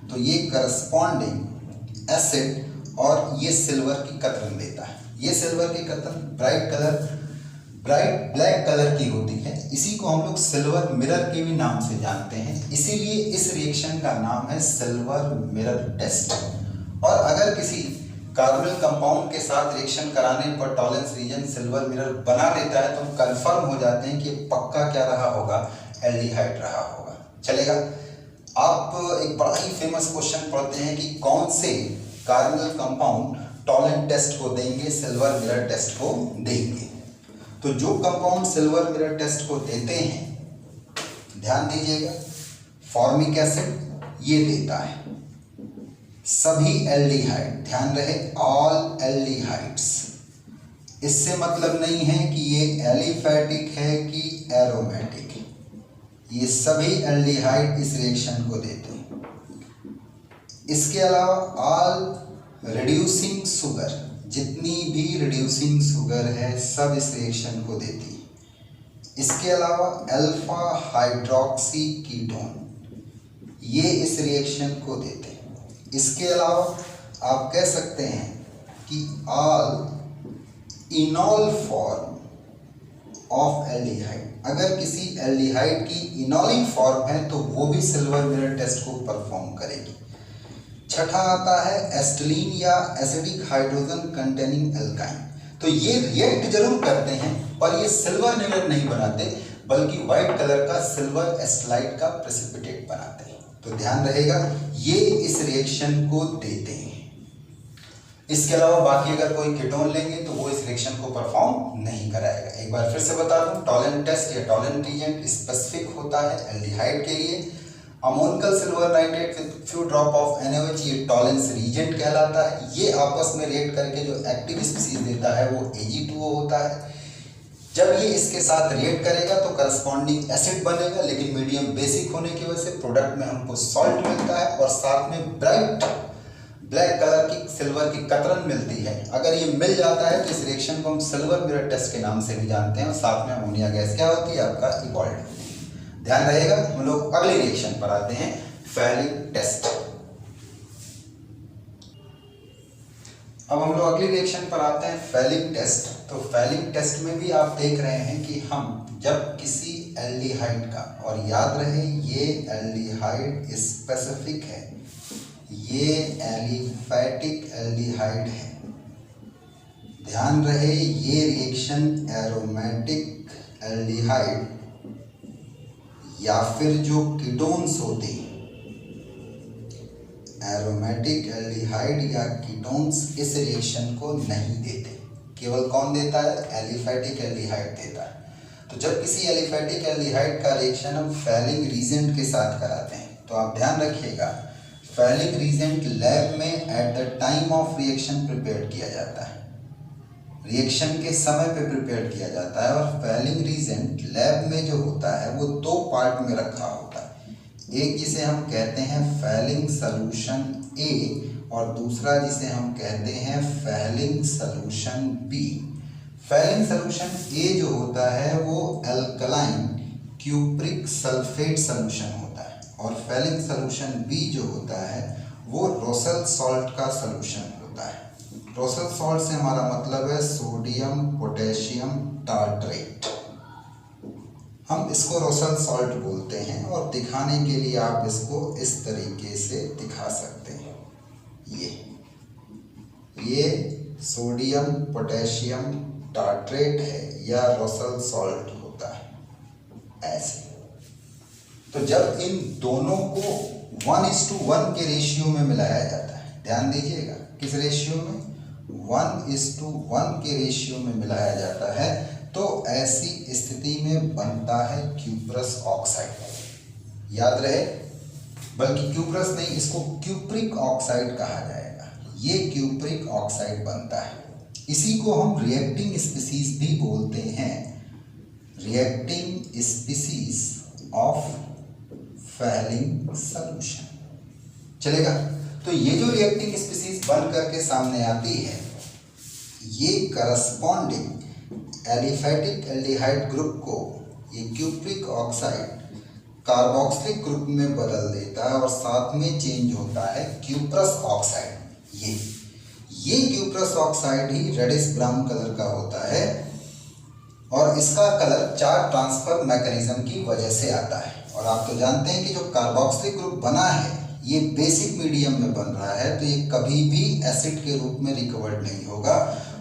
तो ये करस्पॉन्डिंग एसिड और ये सिल्वर की कतरन देता है। ये सिल्वर की कतरन ब्राइट ब्लैक कलर की होती है, इसी को हम लोग सिल्वर मिरर के भी नाम से जानते हैं, इसीलिए इस रिएक्शन का नाम है सिल्वर मिरर टेस्ट। और अगर किसी कार्बोनिल कंपाउंड के साथ रिएक्शन कराने पर टॉलेंस रीजन सिल्वर मिरर बना देता है तो हम कंफर्म हो जाते हैं कि पक्का क्या रहा होगा, एल्डिहाइड रहा होगा। चलेगा। आप एक बड़ा ही फेमस क्वेश्चन पढ़ते हैं कि कौन से कार्बोनिल कंपाउंड टॉलेंट टेस्ट को देंगे, सिल्वर मिरर टेस्ट को देंगे। तो जो कंपाउंड सिल्वर मिरर टेस्ट को देते हैं, ध्यान दीजिएगा, फॉर्मिक एसिड ये देता है, सभी एल्डिहाइड, ध्यान रहे ऑल एल्डिहाइड्स। इससे मतलब नहीं है कि ये एलिफैटिक है कि एरोमेटिक है, ये सभी एल्डिहाइड इस रिएक्शन को देते हैं। इसके अलावा ऑल रिड्यूसिंग शुगर, जितनी भी रिड्यूसिंग शुगर है सब इस रिएक्शन को देती है। इसके अलावा अल्फा हाइड्रोक्सी कीटोन, ये इस रिएक्शन को देते हैं। इसके अलावा आप कह सकते हैं कि ऑल इनॉल फॉर्म ऑफ एल्डिहाइड, अगर किसी एल्डिहाइड की इनॉलिक फॉर्म है तो वो भी सिल्वर मिरर टेस्ट को परफॉर्म करेगी। छठा आता है एस्टिलीन या एसिडिक हाइड्रोजन कंटेनिंग एल्काइन। तो ये रिएक्ट जरूर करते हैं पर ये सिल्वर मिरर नहीं बनाते, बल्कि व्हाइट कलर का सिल्वर एस्टलाइट का प्रेसिपिटेट बनाते हैं। तो ध्यान रहेगा ये इस रिएक्शन को देते हैं। इसके अलावा बाकी अगर कोई कीटोन लेंगे तो वो इस रिएक्शन को परफॉर्म नहीं कराएगा। एक बार फिर से बता दूं, टॉलेंट टेस्ट या टॉलेंट रिएजेंट स्पेसिफिक होता है एल्डिहाइड के लिए। Ammoniacal silver nitrate with few drop of NaOH ये टॉलेंस रिएजेंट कहलाता है। ये आपस में रिएक्ट करके जो एक्टिव स्पीसीज देता है वो Ag2O होता है। जब ये इसके साथ रिएक्ट करेगा तो करस्पॉन्डिंग एसिड बनेगा, लेकिन मीडियम बेसिक होने की वजह से प्रोडक्ट में हमको सॉल्ट मिलता है और साथ में ब्राइट ब्लैक कलर की सिल्वर की कतरन मिलती है। अगर ये मिल जाता है तो इस रिएक्शन को हम सिल्वर मिरर टेस्ट के नाम से भी जानते हैं। और साथ में अमोनिया गैस क्या होती है आपका इवॉल्व। ध्यान रहेगा। हम लोग अगले रिएक्शन पर आते हैं, फैलिक टेस्ट। अब हम लोग अगले रिएक्शन पर आते हैं, फैलिक टेस्ट। तो फैलिक टेस्ट में भी आप देख रहे हैं कि हम जब किसी एल्डिहाइड का, और याद रहे ये एल्डिहाइड स्पेसिफिक है, ये एलिफैटिक एल्डिहाइड है। ध्यान रहे ये रिएक्शन एरोमेटिक एल्डिहाइड या फिर जो कीटोन्स होते हैं, एरोमेटिक एल्डिहाइड या कीटोन्स इस रिएक्शन को नहीं देते। केवल कौन देता है? एलिफैटिक एल्डिहाइड देता है। तो जब किसी एलिफैटिक एल्डिहाइड का रिएक्शन हम फैलिंग रीजेंट के साथ कराते हैं तो आप ध्यान रखिएगा, फैलिंग रीजेंट लैब में eight the time of reaction prepare किया जाता है, रिएक्शन के समय पे प्रिपेयर किया जाता है। और फैलिंग रीजेंट लैब में जो होता है वो दो पार्ट में रखा होता है, एक जिसे हम कहते हैं फैलिंग सॉल्यूशन ए और दूसरा जिसे हम कहते हैं Fehling solution B. Fehling solution A जो होता है वो अल्कलाइन क्यूप्रिक सल्फेट सॉल्यूशन होता है और फैलिंग सॉल्यूशन बी जो होता है वो रोसेल सॉल्ट का सॉल्यूशन होता है। रोसेल सॉल्ट से हमारा मतलब है सोडियम पोटेशियम टार्ट्रेट। हम इसको रोसेल सॉल्ट बोलते हैं और दिखाने के लिए आप इसको इस तरीके से दिखा सकते हैं। ये सोडियम पोटेशियम टार्ट्रेट है या रोसेल सॉल्ट होता है ऐसे। तो जब इन दोनों को 1:1 के रेशियो में मिलाया जाता है, ध्यान दीजिएगा किस रेशियो में? 1:1 के रेशियो में मिलाया जाता है, तो ऐसी स्थिति में बनता है क्यूप्रस ऑक्साइड। याद रहे, बल्कि क्यूप्रस नहीं, इसको क्यूप्रिक ऑक्साइड कहा जाएगा। ये क्यूप्रिक ऑक्साइड बनता है। इसी को हम रिएक्टिंग स्पीसीज भी बोलते हैं, reacting species of falling solution. चलेगा? तो ये जो रिएक्टिंग स्पीसीज बन करके सामने आती है, ये करस्पॉन्डिंग एलिफैटिक एल्डिहाइड ग्रुप को ये क्यूप्रिक ऑक्साइड कार्बोक्सिलिक ग्रुप में बदल देता है और साथ में चेंज होता है क्यूप्रस ऑक्साइड। ये क्यूप्रस ऑक्साइड ही रेडिश ब्राउन कलर का होता है और इसका कलर चार्ज ट्रांसफर मैकेनिज्म की वजह से आता है। और आप तो जानते हैं कि जो कार्बोक्सिलिक ग्रुप बना है ये बेसिक मीडियम में बन रहा है, तो ये कभी भी एसिड के रूप में रिकवर्ड नहीं होगा।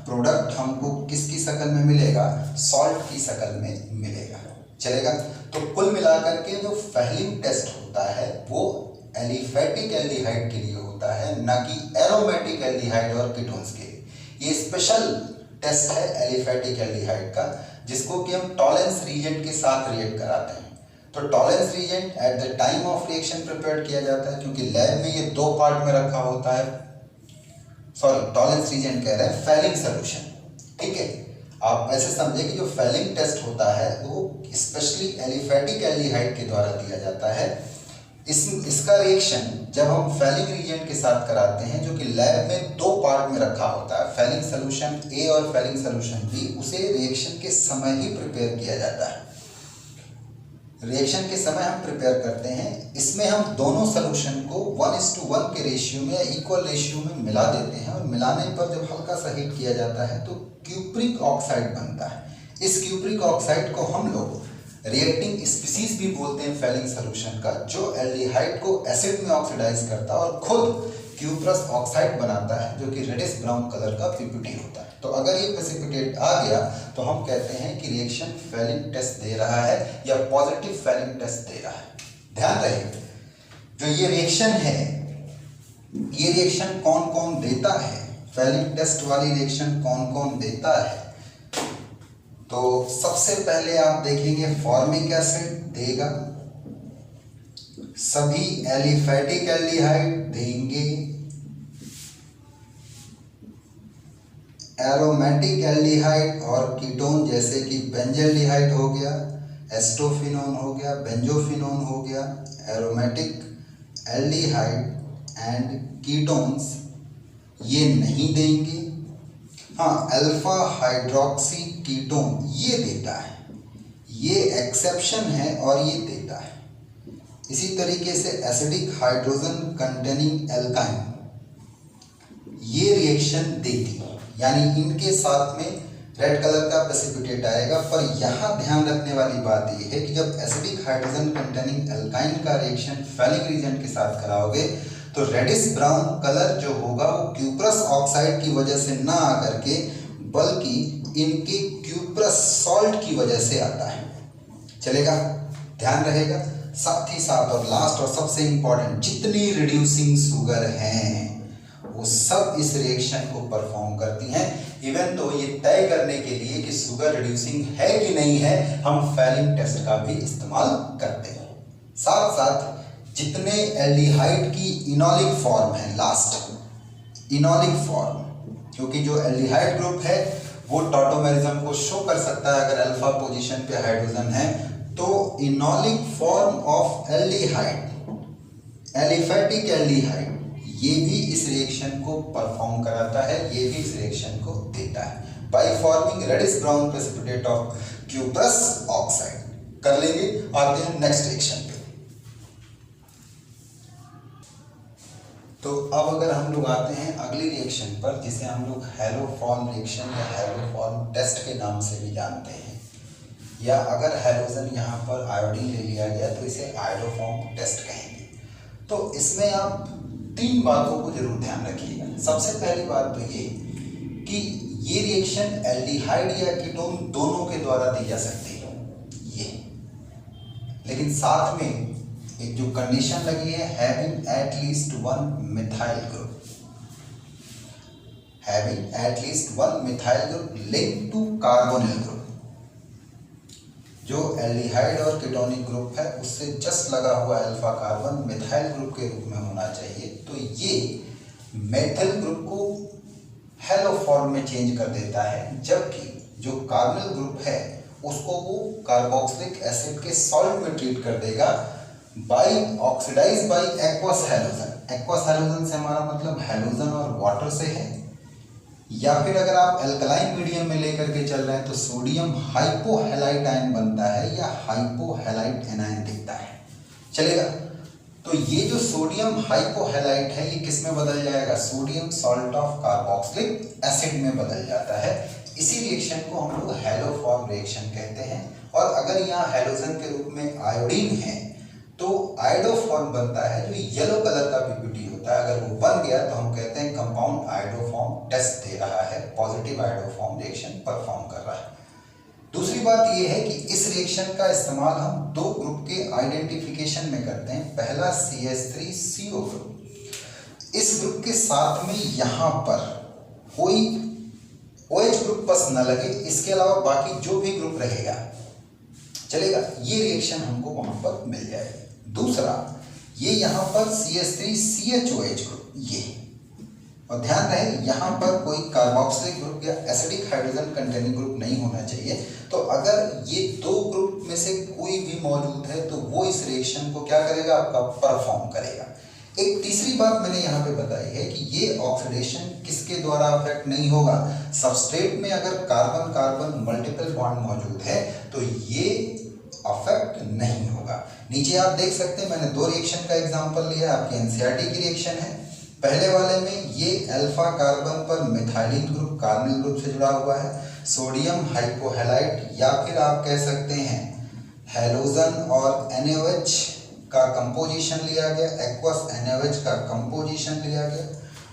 प्रोडक्ट हमको किसकी शक्ल में मिलेगा? सॉल्ट की शक्ल में मिलेगा। चलेगा? तो कुल मिलाकर के जो फैलिंग टेस्ट होता है वो एलिफैटिक एल्डिहाइड के लिए होता है, ना कि एरोमेटिक एल्डिहाइड और कीटोन्स के लिए। ये स्पेशल टेस्ट है एलिफैटिक एल्डिहाइड का, जिसको कि हम टॉलेंस रीजेंट के साथ रिएक्ट कराते हैं। तो Tollens reagent at the time of reaction prepare किया जाता है, क्योंकि लैब में ये दो पार्ट में रखा होता है। सॉरी, टॉलेंस रीजेंट कह रहे हैं फैलिंग सॉल्यूशन। ठीक है, आप ऐसे समझे कि जो फेलिंग टेस्ट होता है वो स्पेशली एलिफेटिक एल्डिहाइड के द्वारा दिया जाता है। इसका रिएक्शन जब हम फेलिंग रीजन के साथ कराते हैं, जो कि लैब में दो पार्ट में रखा होता है, फेलिंग सोल्यूशन ए और फेलिंग सोल्यूशन बी, उसे रिएक्शन के समय ही प्रिपेयर किया जाता है। रिएक्शन के समय हम प्रिपेयर करते हैं, इसमें हम दोनों सोल्यूशन को 1:1 के रेशियो में या इक्वल रेशियो में मिला देते हैं और मिलाने पर जब हल्का सा हीट किया जाता है तो क्यूप्रिक ऑक्साइड बनता है। इस क्यूप्रिक ऑक्साइड को हम लोग रिएक्टिंग स्पीसीज भी बोलते हैं फेलिंग सोल्यूशन का, जो एल्डिहाइड को एसिड में ऑक्सीडाइज करता है और खुद क्यूप्रस ऑक्साइड बनाता है, जो कि रेडिश ब्राउन कलर का पीपीटी होता है। तो अगर ये प्रेसिपिटेट आ गया तो हम कहते हैं कि रिएक्शन फेलिंग टेस्ट दे रहा है या पॉजिटिव फेलिंग टेस्ट दे रहा है। ध्यान रहे, जो ये रिएक्शन है, ये रिएक्शन कौन कौन देता है, फेलिंग टेस्ट वाली रिएक्शन कौन कौन देता है। तो सबसे पहले आप देखेंगे फॉर्मिक एसिड देगा, सभी एलिफेटिक एल्डिहाइड देंगे, एरोमेटिक एल्डिहाइड और कीटोन जैसे कि बेंजल्डिहाइड हो गया, एस्टोफिनोन हो गया, बेंजोफिनोन हो गया, एरोमेटिक एल्डिहाइड एंड कीटोन्स ये नहीं देंगे। हाँ, अल्फा हाइड्रोक्सी कीटोन ये देता है, ये एक्सेप्शन है और ये देता है। इसी तरीके से एसिडिक हाइड्रोजन कंटेनिंग एल्काइन ये रिएक्शन देती है, यानी इनके साथ में रेड कलर का प्रेसिपिटेट आएगा। पर यहाँ ध्यान रखने वाली बात ये है कि जब एसिडिक हाइड्रोजन कंटेनिंग एल्काइन का रिएक्शन फेलिंग रीजन के साथ कराओगे तो रेडिश ब्राउन कलर जो होगा वो क्यूप्रस ऑक्साइड की वजह से ना आकर के बल्कि इनके क्यूप्रस सॉल्ट की वजह से आता है। चलेगा, ध्यान रहेगा। साथ ही साथ और लास्ट और सबसे इंपॉर्टेंट, जितनी रिड्यूसिंग शुगर हैं वो सब इस रिएक्शन को परफॉर्म करती हैं। इवन तो ये तय करने के लिए कि शुगर रिड्यूसिंग है कि नहीं है, हम फेलिंग टेस्ट का भी इस्तेमाल करते हैं। साथ साथ जितने एल्डिहाइड की इनॉलिक फॉर्म है, लास्ट इनॉलिक फॉर्म, क्योंकि जो एल्डिहाइड ग्रुप है वो टॉटोमेरिज्म को शो कर सकता है अगर अल्फा पोजीशन पे हाइड्रोजन है, तो enolic form of aldehyde, aliphatic aldehyde, ये भी इस रिएक्शन को परफॉर्म कराता है, ये भी इस रिएक्शन को देता है by forming reddish brown precipitate of cuprous oxide. कर लेंगे, आते हैं नेक्स्ट रिएक्शन पे। तो अब अगर हम लोग आते हैं अगली रिएक्शन पर, जिसे हम लोग हैलोफॉर्म रिएक्शन या हैलोफॉर्म टेस्ट के नाम से भी जानते हैं, या अगर हैलोजन यहाँ पर आयोडीन ले लिया गया तो इसे आयोडोफॉर्म टेस्ट कहेंगे। तो इसमें आप तीन बातों को जरूर ध्यान रखिएगा। सबसे पहली बात तो ये कि ये रिएक्शन एल्डिहाइड या कीटोन दोनों के द्वारा दी जा सकती है ये, लेकिन साथ में एक जो कंडीशन लगी है, having at least one methyl group, having at least one methyl group link to carbonyl group. जो एल्डिहाइड और कीटोनिक ग्रुप है उससे जस्ट लगा हुआ अल्फा कार्बन मिथाइल ग्रुप के रूप में होना चाहिए। तो ये मेथिल ग्रुप को हैलोफॉर्म में चेंज कर देता है, जबकि जो कार्बोनिल ग्रुप है उसको वो कार्बोक्सिलिक एसिड के सॉल्ट में ट्रीट कर देगा by oxidize by aqueous halogen. Aqueous halogen से हमारा मतलब हैलोजन और वाटर से है, या फिर अगर आप एल्कलाइन मीडियम में लेकर के चल रहे हैं तो सोडियम हाइपोहैलाइट आयन बनता है या हाइपोहैलाइट एनायन दिखता है। चलेगा, तो ये जो सोडियम हाइपोहैलाइट है ये किस में बदल जाएगा, sodium salt of carboxylic acid में बदल जाता है। इसी रिएक्शन को हम लोग हैलोफॉर्म रिएक्शन कहते हैं। और अगर यहाँ हैलोजन के रूप में आयोडीन है तो आयोडोफॉर्म बनता है, जो येलो कलर का पीपीटी होता है। अगर वो बन गया तो हम कहते हैं कंपाउंड आयोडोफॉर्म टेस्ट दे रहा है, पॉजिटिव आयोडोफॉर्म रिएक्शन परफॉर्म कर रहा है। दूसरी बात ये है कि इस रिएक्शन का इस्तेमाल हम दो ग्रुप के आइडेंटिफिकेशन में करते हैं। पहला CH3CO ग्रुप, इस ग्रुप के साथ में यहाँ पर कोई OH ग्रुप बस न लगे, इसके अलावा बाकी जो भी ग्रुप रहेगा चलेगा, ये रिएक्शन हमको वहां पर मिल जाएगी। दूसरा, ये यहाँ पर CH3CHOH ग्रुप, ये और ध्यान रहे यहाँ पर कोई कार्बोक्सिलिक ग्रुप या एसिडिक हाइड्रोजन कंटेनिंग ग्रुप नहीं होना चाहिए। तो अगर ये दो ग्रुप में से कोई भी मौजूद है तो वो इस रिएक्शन को क्या करेगा, आपका परफॉर्म करेगा। एक तीसरी बात मैंने यहाँ पे बताई है कि ये ऑक्सीडेशन किसके द्वारा अफेक्ट नहीं होगा। सबस्ट्रेट में अगर कार्बन कार्बन मल्टीपल बॉन्ड मौजूद है तो ये अफेक्ट नहीं होगा। नीचे आप देख सकते हैं मैंने दो रिएक्शन का एग्जांपल लिया, आपकी एनसीईआरटी की रिएक्शन है। पहले वाले में ये अल्फा कार्बन पर मिथाइलिन ग्रुप कार्बोनिल ग्रुप से जुड़ा हुआ है, सोडियम हाइपोहैलाइड या फिर आप कह सकते हैं हैलोजन और NaOH का कंपोजिशन लिया गया, एक्वस NaOH का कंपोजिशन लिया गया।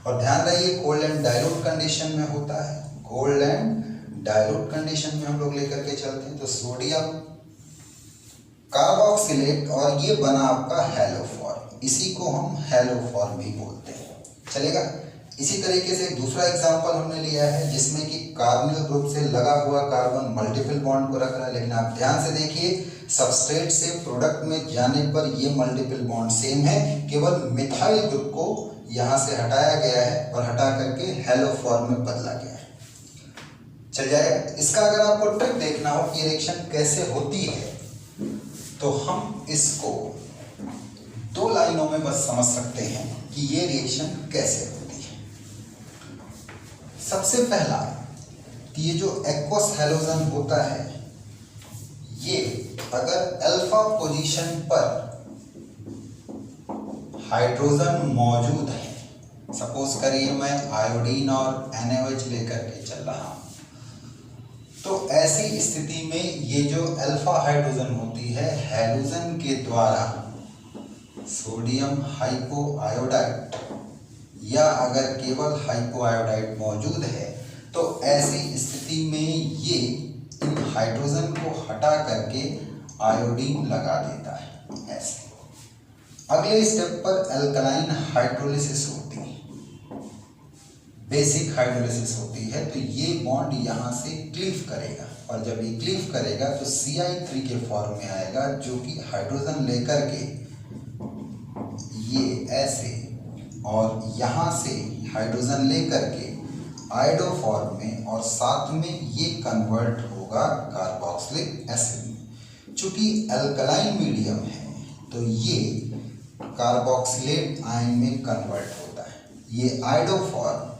और ध्यान रहिए कोल्ड एंड डाइल्यूट कंडीशन में होता है, कोल्ड एंड डाइल्यूट कंडीशन में हम लोग लेकर के चलते हैं। तो सोडियम कार्बोक्सिलेट और ये बना आपका हैलोफॉर्म, इसी को हम हैलोफॉर्म भी बोलते हैं, चलेगा। इसी तरीके से दूसरा एग्जांपल हमने लिया है जिसमें कि कार्बोनिल ग्रुप से लगा हुआ कार्बन मल्टीपल बॉन्ड को रख रहा है, लेकिन आप ध्यान से देखिए सबस्ट्रेट से प्रोडक्ट में जाने पर ये मल्टीपल बॉन्ड सेम है, केवल मिथाइल ग्रुप को यहाँ से हटाया गया है और हटा करके हैलोफॉर्म में बदला गया है, चल जाएगा। इसका अगर आपको ट्रिक देखना हो कि रिएक्शन कैसे होती है तो हम इसको दो लाइनों में बस समझ सकते हैं कि ये रिएक्शन कैसे होती है। सबसे पहला ये जो एक्वस हैलोजन होता है, ये अगर अल्फा पोजीशन पर हाइड्रोजन मौजूद है, सपोज करिए मैं आयोडीन और NaOH लेकर के चल रहा हूं, तो ऐसी स्थिति में ये जो अल्फा हाइड्रोजन होती है हैलोजन के द्वारा सोडियम हाइपोआयोडाइड या अगर केवल हाइपोआयोडाइड मौजूद है तो ऐसी स्थिति में ये इन हाइड्रोजन को हटा करके आयोडीन लगा देता है ऐसे। अगले स्टेप पर अल्कलाइन हाइड्रोलिसिस होती है, बेसिक हाइड्रोलिसिस होती है, तो ये बॉन्ड यहाँ से क्लीव करेगा और जब ये क्लीव करेगा तो Ci3 के फॉर्म में आएगा जो कि हाइड्रोजन लेकर के ये ऐसे और यहाँ से हाइड्रोजन लेकर के आयोडो फॉर्म में और साथ में ये कन्वर्ट होगा कार्बोक्सिलिक एसिड में। चूंकि अल्कलाइन मीडियम है तो ये कार्बोक्सिलेट आयन में कन्वर्ट होता है। ये आयोडो फॉर्म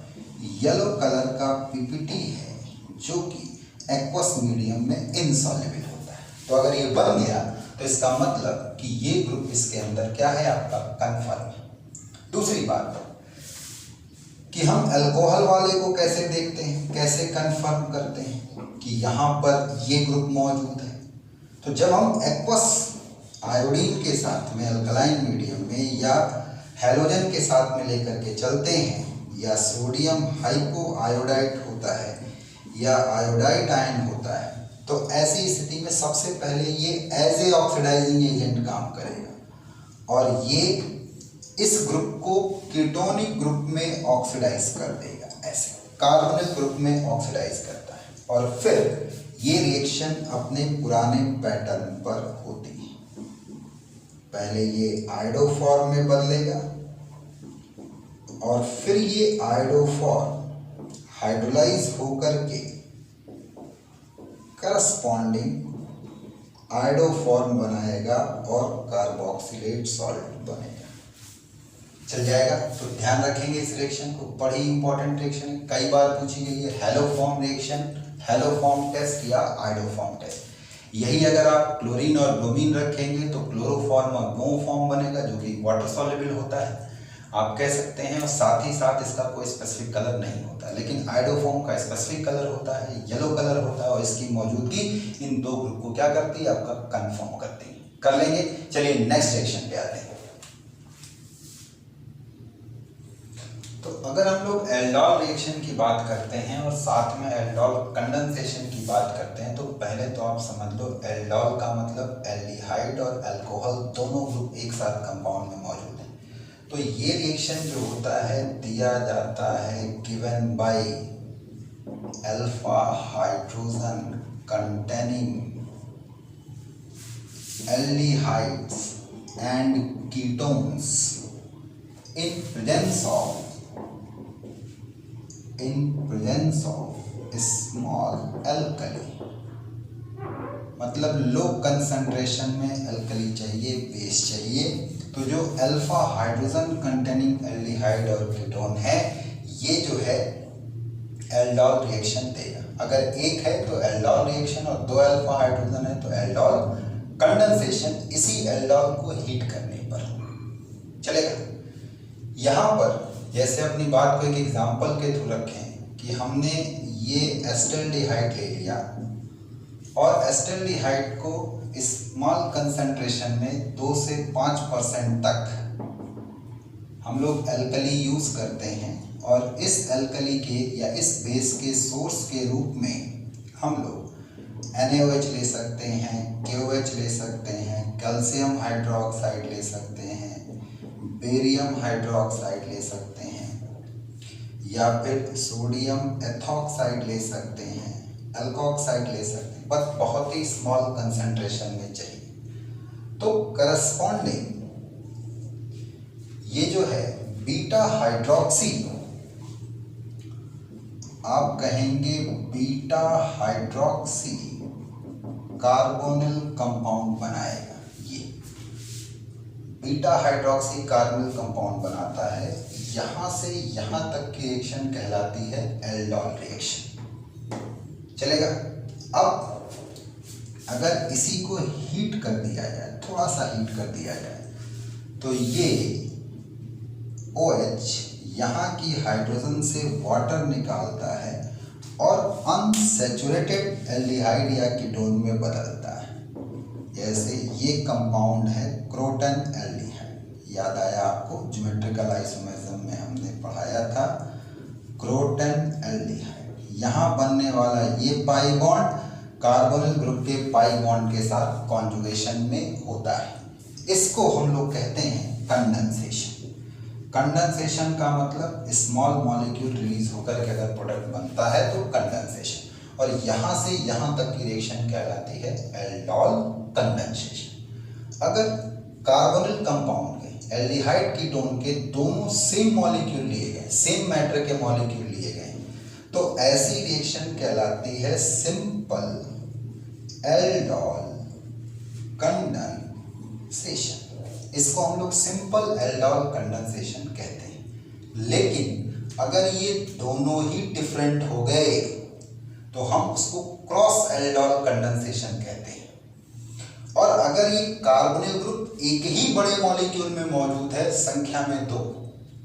येलो कलर का PPT है जो कि एक्वस मीडियम में इनसॉल्युबल होता है। तो अगर ये बन गया तो इसका मतलब कि ये ग्रुप इसके अंदर क्या है, आपका कन्फर्म है। दूसरी बात कि हम अल्कोहल वाले को कैसे देखते हैं, कैसे कंफर्म करते हैं कि यहाँ पर ये ग्रुप मौजूद है। तो जब हम एक्वस आयोडीन के साथ में अल्कलाइन मीडियम में या हैलोजन के साथ में लेकर के चलते हैं या सोडियम हाइपोआयोडाइड होता है या आयोडाइड आयन होता है, तो ऐसी स्थिति में सबसे पहले ये एज ए ऑक्सीडाइजिंग एजेंट काम करेगा और ये इस ग्रुप को कीटोनिक ग्रुप में ऑक्सीडाइज कर देगा, ऐसे कार्बोनिल ग्रुप में ऑक्सीडाइज करता है और फिर ये रिएक्शन अपने पुराने पैटर्न पर होती है। पहले ये आयोडो फॉर्म में बदलेगा और फिर ये आयोडो फॉर्म हाइड्रोलाइज होकर के करस्पॉन्डिंग आयोडो फॉर्म बनाएगा और कार्बोक्सिलेट सॉल्ट बनेगा, चल जाएगा। तो ध्यान रखेंगे इस रिएक्शन को, बड़ी इंपॉर्टेंट रिएक्शन है, कई बार पूछी गई है। हैलोफॉर्म रिएक्शन, हैलोफॉर्म टेस्ट या आयोडोफॉर्म टेस्ट। यही अगर आप क्लोरीन और ब्रोमीन रखेंगे तो क्लोरोफॉर्म और ब्रोमोफॉर्म बनेगा जो कि वाटर सॉल्युबल होता है, आप कह सकते हैं, और साथ ही साथ इसका कोई स्पेसिफिक कलर नहीं होता। लेकिन आयोडोफॉर्म का स्पेसिफिक कलर होता है, येलो कलर होता है और इसकी मौजूदगी इन दो ग्रुप को क्या करती है, आपका कन्फर्म करती है। कर लेंगे, चलिए नेक्स्ट रिएक्शन पे आते हैं। तो अगर हम लोग एल्डोल रिएक्शन की बात करते हैं और साथ में एल्डोल कंडेंसेशन की बात करते हैं, तो पहले तो आप समझ लो एल्डोल का मतलब एल्डिहाइड और अल्कोहल दोनों ग्रुप एक साथ कंपाउंड में मौजूद हैं। तो ये रिएक्शन जो होता है दिया जाता है given by alpha hydrogen containing aldehydes and ketones in presence of in presence of small alkali, मतलब लो कंसंट्रेशन में एल्कली चाहिए, बेस चाहिए। तो जो अल्फा हाइड्रोजन कंटेनिंग एल्डिहाइड और कीटोन है, ये जो है एल्डोल रिएक्शन देगा। अगर एक है तो एल्डोल रिएक्शन और दो अल्फा हाइड्रोजन है तो एल्डोल कंडेंसेशन, इसी एल्डोल को हीट करने पर चलेगा। यहाँ पर जैसे अपनी बात को एक एग्जांपल के थ्रू रखें कि हमने ये एसिटाल्डिहाइड ले लिया और एसिटाल्डिहाइड को स्मॉल कंसंट्रेशन में 2 से 5% तक हम लोग एल्कली यूज करते हैं, और इस एल्कली के या इस बेस के सोर्स के रूप में हम लोग NaOH ले सकते हैं, KOH ले सकते हैं, कैल्शियम हाइड्रोक्साइड ले सकते हैं, बेरियम हाइड्रोक्साइड ले सकते हैं, या फिर सोडियम एथॉक्साइड ले सकते हैं, अल्कोक्साइड ले सकते हैं, बस बहुत ही स्मॉल कंसंट्रेशन में चाहिए। तो करस्पॉन्डिंग ये जो है बीटा हाइड्रोक्सी, आप कहेंगे बीटा हाइड्रोक्सी कार्बोनिल कंपाउंड बनाएगा। ये बीटा हाइड्रोक्सी कार्बोनिल कंपाउंड बनाता है। यहां से यहां तक की रिएक्शन कहलाती है एल्डोल रिएक्शन। चलेगा। अब अगर इसी को हीट कर दिया जाए, थोड़ा सा हीट कर दिया जाए, तो ये OH यहाँ की हाइड्रोजन से वाटर निकालता है और अनसैचुरेटेड एल्डिहाइड या कीटोन में बदलता है। जैसे ये कंपाउंड है क्रोटन एल्डिहाइड, याद आया आपको, ज्योमेट्रिकल आइसोमेरिज्म में हमने पढ़ाया था क्रोटन एल्डिहाइड। यहाँ बनने वाला ये पाई बॉन्ड कार्बोनिल ग्रुप के पाई बॉन्ड के साथ कॉन्जुगेशन में होता है। इसको हम लोग कहते हैं कंडेंसेशन। कंडेंसेशन का मतलब स्मॉल मॉलिक्यूल रिलीज होकर के अगर प्रोडक्ट बनता है तो कंडेंसेशन, और यहाँ से यहाँ तक की रिएक्शन कहलाती है एल्डोल कंडेंसेशन। अगर कार्बोनिल कंपाउंड के एल्डिहाइड कीटोन के दोनों सेम मॉलिक्यूल लिए गए, सेम मैटर के मॉलिक्यूल लिए गए, तो ऐसी रिएक्शन कहलाती है सिंपल एल्डोल कंडेंसेशन। इसको हम लोग सिंपल एल्डोल कंडेंसेशन कहते हैं। लेकिन अगर ये दोनों ही डिफरेंट हो गए तो हम उसको क्रॉस एल्डोल कंडेंसेशन कहते हैं। और अगर ये कार्बोनिल ग्रुप एक ही बड़े मॉलिक्यूल में मौजूद है, संख्या में 2,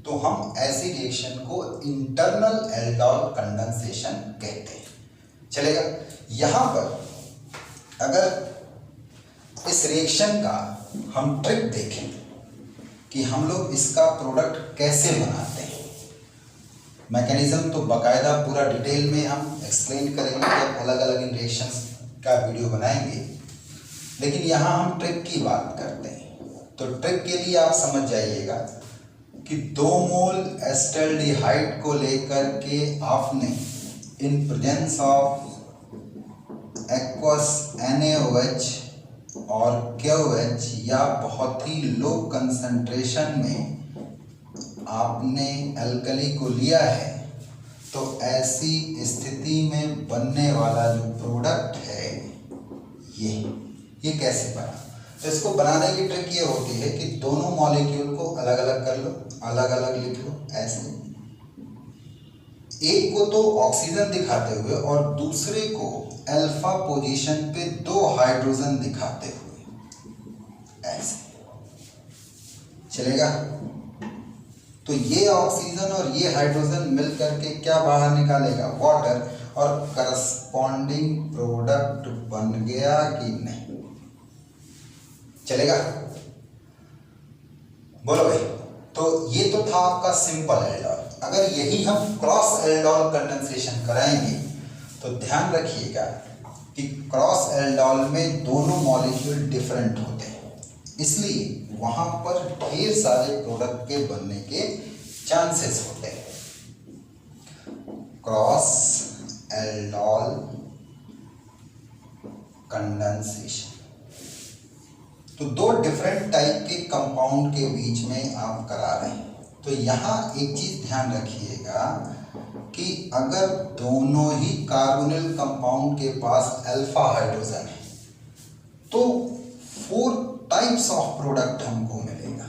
तो हम ऐसी रिएक्शन को इंटरनल एल्डोल कंडेंसेशन कहते हैं। चलेगा। यहां पर अगर इस रिएक्शन का हम ट्रिक देखें कि हम लोग इसका प्रोडक्ट कैसे बनाते हैं, मैकेनिज्म तो बाकायदा पूरा डिटेल में हम एक्सप्लेन करेंगे जब अलग अलग रिएक्शंस का वीडियो बनाएंगे, लेकिन यहाँ हम ट्रिक की बात करते हैं। तो ट्रिक के लिए आप समझ जाइएगा कि 2 मोल एसिटाल्डिहाइड को लेकर के आपने in presence of aqueous NaOH और KOH या बहुत ही लो कंसंट्रेशन में आपने एल्कली को लिया है, तो ऐसी स्थिति में बनने वाला जो प्रोडक्ट है ये कैसे बना। तो इसको बनाने की ट्रिक ये होती है कि दोनों मॉलिक्यूल को अलग अलग कर लो, अलग अलग लिख लो। ऐसे एक को तो ऑक्सीजन दिखाते हुए और दूसरे को अल्फा पोजीशन पे 2 हाइड्रोजन दिखाते हुए, ऐसे चलेगा। तो ये ऑक्सीजन और ये हाइड्रोजन मिल करके क्या बाहर निकालेगा, वाटर, और करस्पॉन्डिंग प्रोडक्ट बन गया कि नहीं, चलेगा। बोलो भाई। तो ये तो था आपका सिंपल एल्डोल। अगर यही हम क्रॉस एल्डोल कंडेंसेशन कराएंगे तो ध्यान रखिएगा कि क्रॉस एल्डोल में दोनों मॉलिक्यूल डिफरेंट होते हैं, इसलिए वहां पर ढेर सारे प्रोडक्ट के बनने के चांसेस होते हैं। क्रॉस एल्डोल कंडेंसेशन, तो 2 डिफरेंट टाइप के कंपाउंड के बीच में आप करा रहे हैं। तो यहाँ एक चीज ध्यान रखिएगा कि अगर दोनों ही कार्बोनिल कंपाउंड के पास अल्फा हाइड्रोजन है तो 4 टाइप्स ऑफ प्रोडक्ट हमको मिलेगा,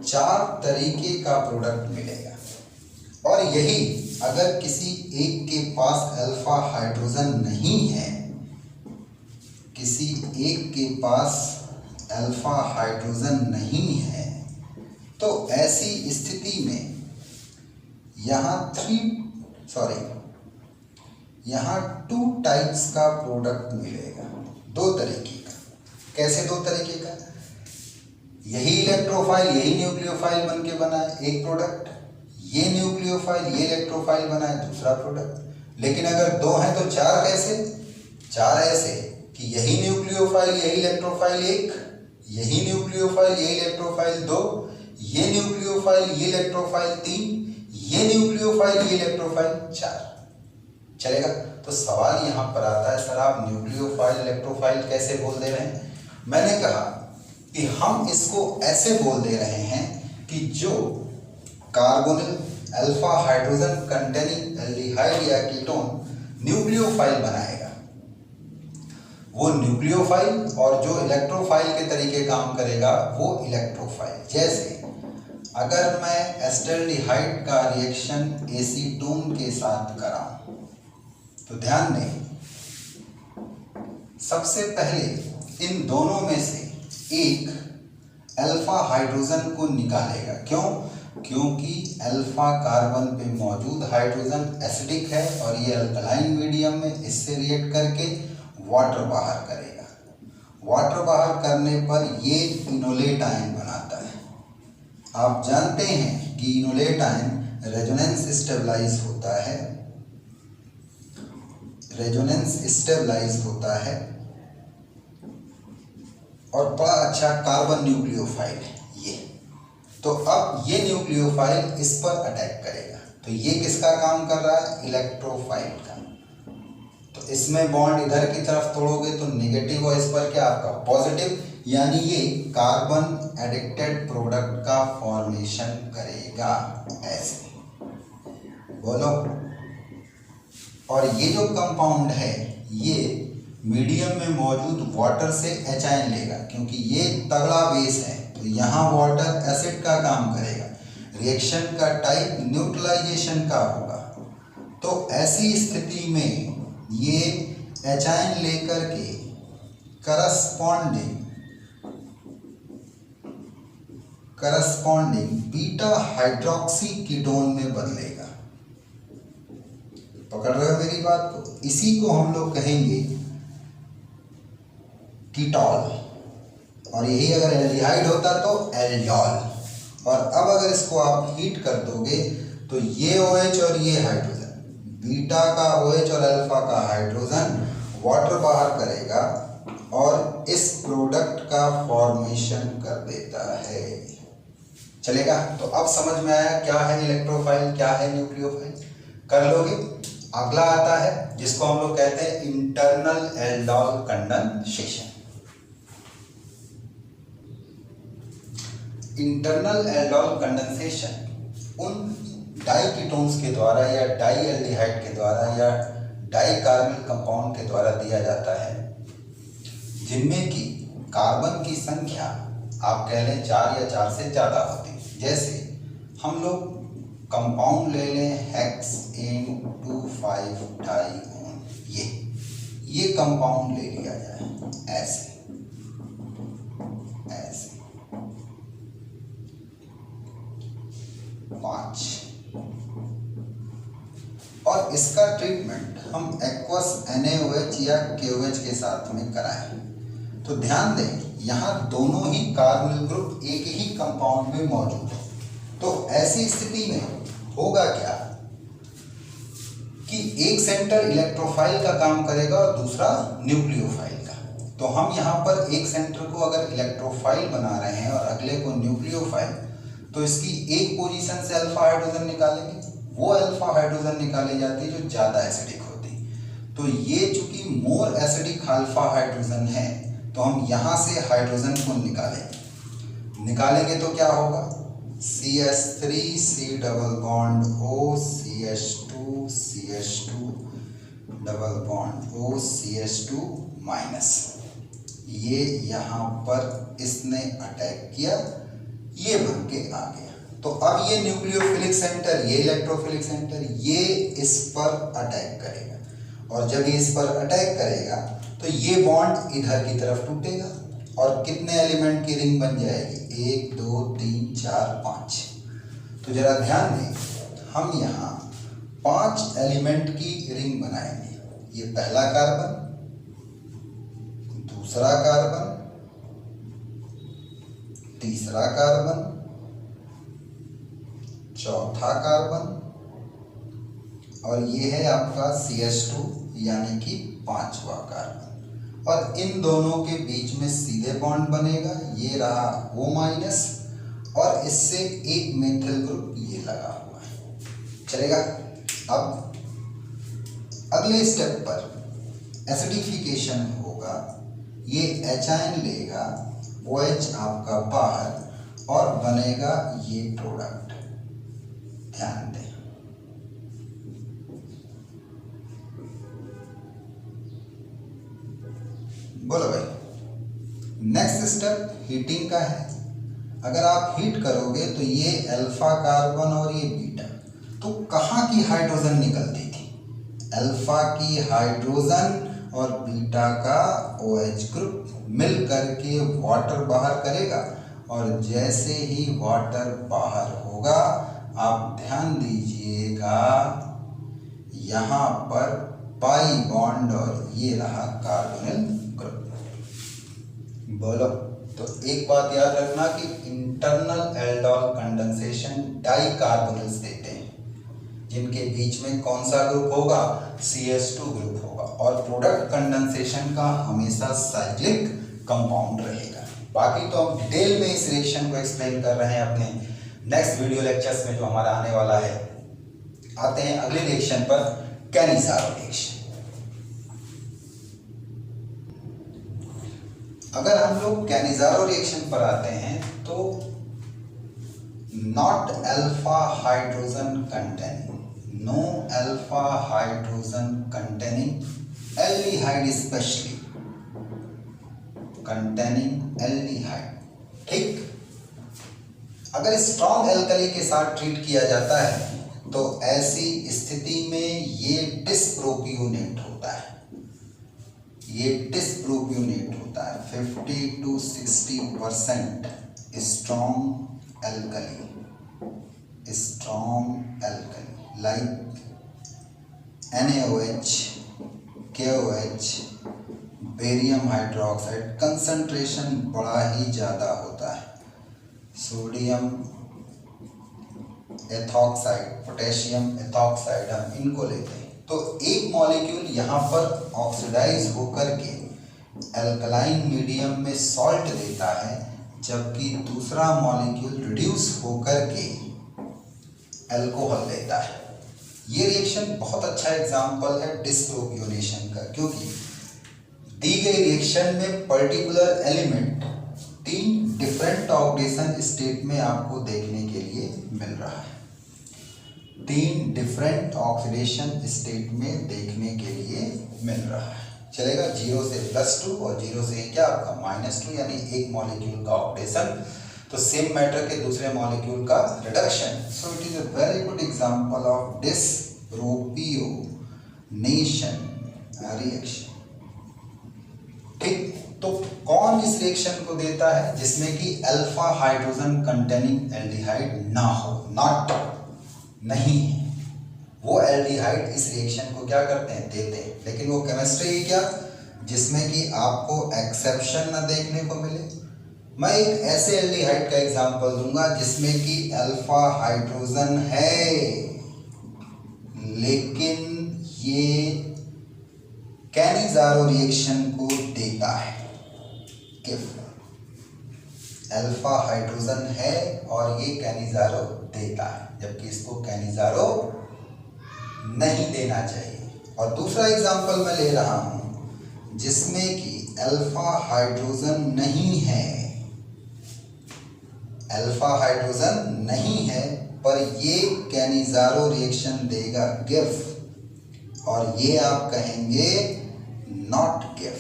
4 तरीके का प्रोडक्ट मिलेगा। और यही अगर किसी एक के पास अल्फा हाइड्रोजन नहीं है, किसी एक के पास अल्फा हाइड्रोजन नहीं है, तो ऐसी स्थिति में यहाँ 2 टाइप्स का प्रोडक्ट मिलेगा, 2 तरीके का। कैसे 2 तरीके का? यही इलेक्ट्रोफाइल यही न्यूक्लियोफाइल बन के बना है एक प्रोडक्ट, ये न्यूक्लियोफाइल ये इलेक्ट्रोफाइल बना है दूसरा प्रोडक्ट। लेकिन अगर 2 हैं तो 4 कैसे? 4 ऐसे कि यही न्यूक्लियोफाइल यही इलेक्ट्रोफाइल 1, यही न्यूक्लियोफाइल यही इलेक्ट्रोफाइल 2, ये न्यूक्लियोफाइल ये इलेक्ट्रोफाइल 3, ये न्यूक्लियोफाइल ये इलेक्ट्रोफाइल 4। चलेगा? तो सवाल यहाँ पर आता है, सर आप न्यूक्लियोफाइल इलेक्ट्रोफाइल कैसे बोल दे रहे हैं? मैंने कहा कि हम इसको ऐसे बोल दे रहे हैं कि जो carbonyl alpha hydrogen containing aldehyde या कीटोन न्यूक्लियोफाइल बनाएगा, वो न्यूक्लियोफाइल, और जो इलेक्ट्रोफाइल के तरीके काम करेगा वो इलेक्ट्रोफाइल। जैसे अगर मैं एस्टल्डिहाइड का रिएक्शन एसीटोन के साथ कराऊं तो ध्यान दें, सबसे पहले इन दोनों में से एक अल्फा हाइड्रोजन को निकालेगा। क्यों? क्योंकि अल्फा कार्बन पे मौजूद हाइड्रोजन एसिडिक है और ये अल्कलाइन मीडियम में इससे रिएक्ट करके वाटर बाहर करेगा। वाटर बाहर करने पर ये इनोलेट आयन बनाता है। आप जानते हैं कि इनोलेट आयन रेजोनेंस स्टेबलाइज होता है, रेजोनेंस स्टेबलाइज होता है और बड़ा अच्छा कार्बन न्यूक्लियोफाइल है ये। तो अब ये न्यूक्लियोफाइल इस पर अटैक करेगा, तो ये किसका काम कर रहा है? इलेक्ट्रोफाइल का। तो इसमें बॉन्ड इधर की तरफ तोड़ोगे तो नेगेटिव और इस पर क्या आपका पॉजिटिव, यानी ये कार्बन एडिक्टेड प्रोडक्ट का फॉर्मेशन करेगा। ऐसे बोलो। और ये जो कंपाउंड है ये मीडियम में मौजूद वाटर से H आयन लेगा, क्योंकि ये तगड़ा बेस है तो यहाँ वाटर एसिड का काम करेगा। रिएक्शन का टाइप न्यूट्रलाइजेशन का होगा। तो ऐसी स्थिति में ये H आयन लेकर के करस्पॉन्डिंग बीटा हाइड्रोक्सी कीटोन में बदलेगा। पकड़ रहे हो मेरी बात को? इसी को हम लोग कहेंगे कीटॉल, और यही अगर एल्डिहाइड होता तो एल्डियोल। और अब अगर इसको आप हीट कर दोगे तो ये OH और ये हाइड्रोजन, बीटा का OH और अल्फा का हाइड्रोजन वाटर बाहर करेगा और इस प्रोडक्ट का फॉर्मेशन कर देता है। चलेगा? तो अब समझ में आया क्या है इलेक्ट्रोफाइल, क्या है न्यूक्लियोफाइल? कर लोगे? अगला आता है जिसको हम लोग कहते हैं internal aldol condensation. Internal aldol condensation उन डाई कीटोन्स के द्वारा या डाई एल्डिहाइड के द्वारा या डाई कार्बोनिल कंपाउंड के द्वारा दिया जाता है जिनमें कि कार्बन की संख्या आप कह लें 4 या 4 से ज़्यादा होती है। जैसे हम लोग कंपाउंड ले लें हेक्सेन 2,5-डाइओन, ये कंपाउंड ले लिया जाए ऐसे 5, और इसका ट्रीटमेंट हम एक्वस NaOH या KOH के साथ में कराएं। तो ध्यान दें, यहाँ दोनों ही कार्बोनिल ग्रुप एक ही कंपाउंड में मौजूद है। तो ऐसी स्थिति में होगा क्या कि एक सेंटर इलेक्ट्रोफाइल का काम करेगा और दूसरा न्यूक्लियोफाइल का। तो हम यहाँ पर एक सेंटर को अगर इलेक्ट्रोफाइल बना रहे हैं और अगले को न्यूक्लियोफाइल, तो इसकी एक पोजीशन से अल्फा हाइड्रोजन निकालेंगे, वो अल्फा हाइड्रोजन निकाली जाती है जो ज़्यादा एसिडिक होती। तो ये चूंकि मोर एसिडिक अल्फा हाइड्रोजन है तो हम यहाँ से हाइड्रोजन को निकालेंगे तो क्या होगा, CH3 C double bond O CH2 double bond O CH2 minus. ये यहाँ पर इसने अटैक किया, ये बन के आ गया। तो अब ये न्यूक्लियोफिलिक सेंटर, ये इलेक्ट्रोफिलिक सेंटर, ये इस पर अटैक करेगा, और जब ये इस पर अटैक करेगा तो ये बॉन्ड इधर की तरफ टूटेगा और कितने एलिमेंट की रिंग बन जाएगी? 1 2 3 4 5। तो जरा ध्यान दें, हम यहाँ 5 एलिमेंट की रिंग बनाएंगे। ये पहला कार्बन, दूसरा कार्बन, तीसरा कार्बन, चौथा कार्बन, और ये है आपका CH2 यानी कि 5वां कार्बन। और इन दोनों के बीच में सीधे बॉन्ड बनेगा, ये रहा O माइनस, और इससे एक मेथिल ग्रुप ये लगा हुआ है, चलेगा। अब अगले स्टेप पर एसिडिफिकेशन होगा, ये H आयन लेगा, OH आपका बाहर, और बनेगा ये प्रोडक्ट। ध्यान दें, बोलो भाई। नेक्स्ट स्टेप हीटिंग का है। अगर आप हीट करोगे तो ये अल्फा कार्बन और ये बीटा, तो कहाँ की हाइड्रोजन निकलती थी? अल्फा की हाइड्रोजन और बीटा का OH ग्रुप मिल करके वाटर बाहर करेगा, और जैसे ही वाटर बाहर होगा, आप ध्यान दीजिएगा, यहाँ पर पाई बॉन्ड और ये रहा कार्बोनिल ग्रुप। बोलो। तो एक बात याद रखना कि internal aldol condensation dicarbonyls देते हैं, जिनके बीच में कौन सा ग्रुप होगा? CH2 ग्रुप होगा, और प्रोडक्ट कंडेंसेशन का हमेशा साइक्लिक कंपाउंड रहेगा। बाकी तो हम डिटेल में इस रिएक्शन को एक्सप्लेन कर रहे हैं अपने नेक्स्ट वीडियो लेक्चर्स में जो हमारा आने वाला है। आते हैं अगले रिएक्शन पर, कैनिज़ारो रिएक्शन। अगर हम लोग कैनिज़ारो रिएक्शन पर आते हैं तो not alpha hydrogen containing, no alpha hydrogen containing aldehyde, specially containing aldehyde. ठीक, अगर स्ट्रॉन्ग एल्कली के साथ ट्रीट किया जाता है तो ऐसी स्थिति में ये डिसप्रोपियोनेट होता है, ये डिसप्रोपियोनेट होता है। 50 to 60% strong alkali like NaOH, KOH, barium hydroxide, concentration बड़ा ही ज़्यादा होता है। सोडियम एथॉक्साइड, पोटेशियम एथॉक्साइड, हम इनको लेते हैं। तो एक मॉलिक्यूल यहाँ पर ऑक्सीडाइज होकर के एल्कलाइन मीडियम में सॉल्ट देता है, जबकि दूसरा मॉलिक्यूल रिड्यूस होकर के अल्कोहल देता है। ये रिएक्शन बहुत अच्छा एग्जाम्पल है डिसप्रोपियोनेशन का, क्योंकि दी गई रिएक्शन में particular element 3 different oxidation state में आपको देखने के लिए मिल रहा है। 3 डिफरेंट ऑक्सीडेशन स्टेट में देखने के लिए मिल रहा है, चलेगा। 0 से +2 और 0 से क्या आपका -2, यानी एक मॉलिक्यूल का ऑक्सीडेशन तो सेम मैटर के दूसरे मॉलिक्यूल का reduction. So it is a very good example of disproportionation reaction. ठीक, तो कौन इस रिएक्शन को देता है जिसमें कि अल्फा हाइड्रोजन कंटेनिंग एल्डिहाइड ना हो? नॉट, नहीं है। वो एल्डिहाइड इस रिएक्शन को क्या करते हैं? देते हैं। लेकिन वो केमिस्ट्री क्या जिसमें कि आपको एक्सेप्शन ना देखने को मिले। मैं एक ऐसे एल्डिहाइड का एग्जांपल दूंगा जिसमें कि अल्फा हाइड्रोजन है, लेकिन ये कैनिज़ारो रिएक्शन को देता है। अल्फा हाइड्रोजन है और ये कैनिज़ारो देता है, जबकि इसको कैनिज़ारो नहीं देना चाहिए। और दूसरा एग्जांपल मैं ले रहा हूं जिसमें कि अल्फा हाइड्रोजन नहीं है अल्फा हाइड्रोजन नहीं है, पर ये कैनिज़ारो रिएक्शन देगा गिफ, और ये आप कहेंगे नॉट गिफ।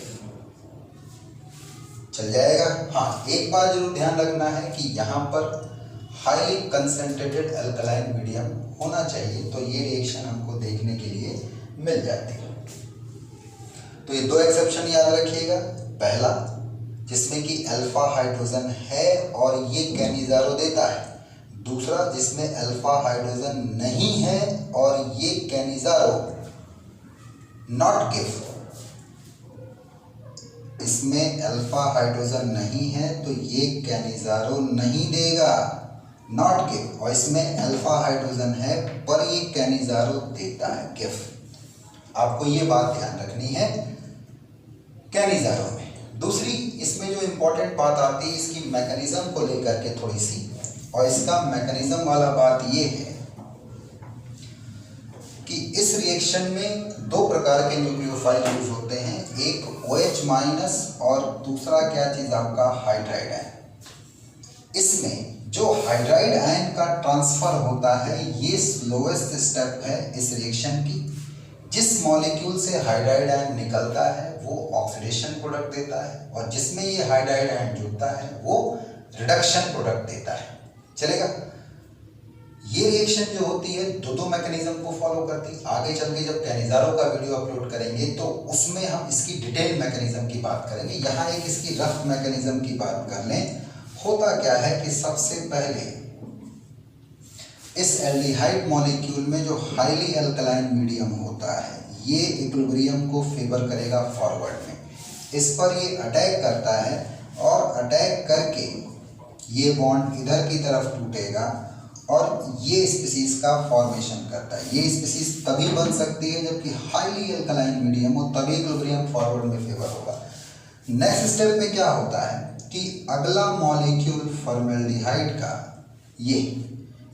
चल जाएगा। हाँ, एक बात जरूर ध्यान रखना है कि यहाँ पर हाईली कंसंट्रेटेड अल्कलाइन मीडियम होना चाहिए, तो ये रिएक्शन हमको देखने के लिए मिल जाती है। तो ये दो एक्सेप्शन याद रखिएगा, पहला जिसमें कि अल्फा हाइड्रोजन है और ये कैनिज़ारो देता है, दूसरा जिसमें अल्फा हाइड्रोजन नहीं है और ये कैनिज़ारो नॉट गिव। इसमें अल्फा हाइड्रोजन नहीं है तो ये कैनिज़ारो नहीं देगा, नॉट गिव, और इसमें अल्फा हाइड्रोजन है पर ये कैनिज़ारो देता है गिव। आपको ये बात ध्यान रखनी है कैनिज़ारो में। दूसरी इसमें जो इम्पोर्टेंट बात आती है इसकी मैकेनिज्म को लेकर के थोड़ी सी, और इसका मैकेनिज्म वाला बात ये है कि इस रिएक्शन में दो प्रकार के न्यूक्लियोफाइल यूज होते हैं, एक OH- और दूसरा क्या चीज आपका हाइड्राइड आयन। इसमें जो हाइड्राइड आयन का ट्रांसफर होता है ये स्लोएस्ट स्टेप है इस रिएक्शन की। जिस मॉलिक्यूल से हाइड्राइड आयन निकलता है वो ऑक्सीडेशन प्रोडक्ट देता है, और जिसमें ये हाइड्राइड आयन जुड़ता है वो रिडक्शन प्रोडक्ट देता है। चलेगा। ये रिएक्शन जो होती है दो मैकेनिज्म को फॉलो करती है। आगे चल के जब कैनिज़ारो का वीडियो अपलोड करेंगे तो उसमें हम इसकी डिटेल मैकेनिज्म की बात करेंगे। यहाँ एक इसकी रफ मैकेनिज्म की बात कर लें। होता क्या है कि सबसे पहले इस एल्डिहाइड मॉलिक्यूल में जो हाईली अल्कलाइन मीडियम होता है ये इक्विलिब्रियम को फेवर करेगा फॉरवर्ड में, इस पर ये अटैक करता है और अटैक करके ये बॉन्ड इधर की तरफ टूटेगा और ये स्पीसीज का फॉर्मेशन करता है। ये स्पीसीज तभी बन सकती है जबकि हाईली अल्कलाइन मीडियम हो, तभी इक्विलिब्रियम फॉरवर्ड में फेवर होगा। नेक्स्ट स्टेप में क्या होता है कि अगला मॉलिक्यूल फॉर्मेल्डिहाइड का ये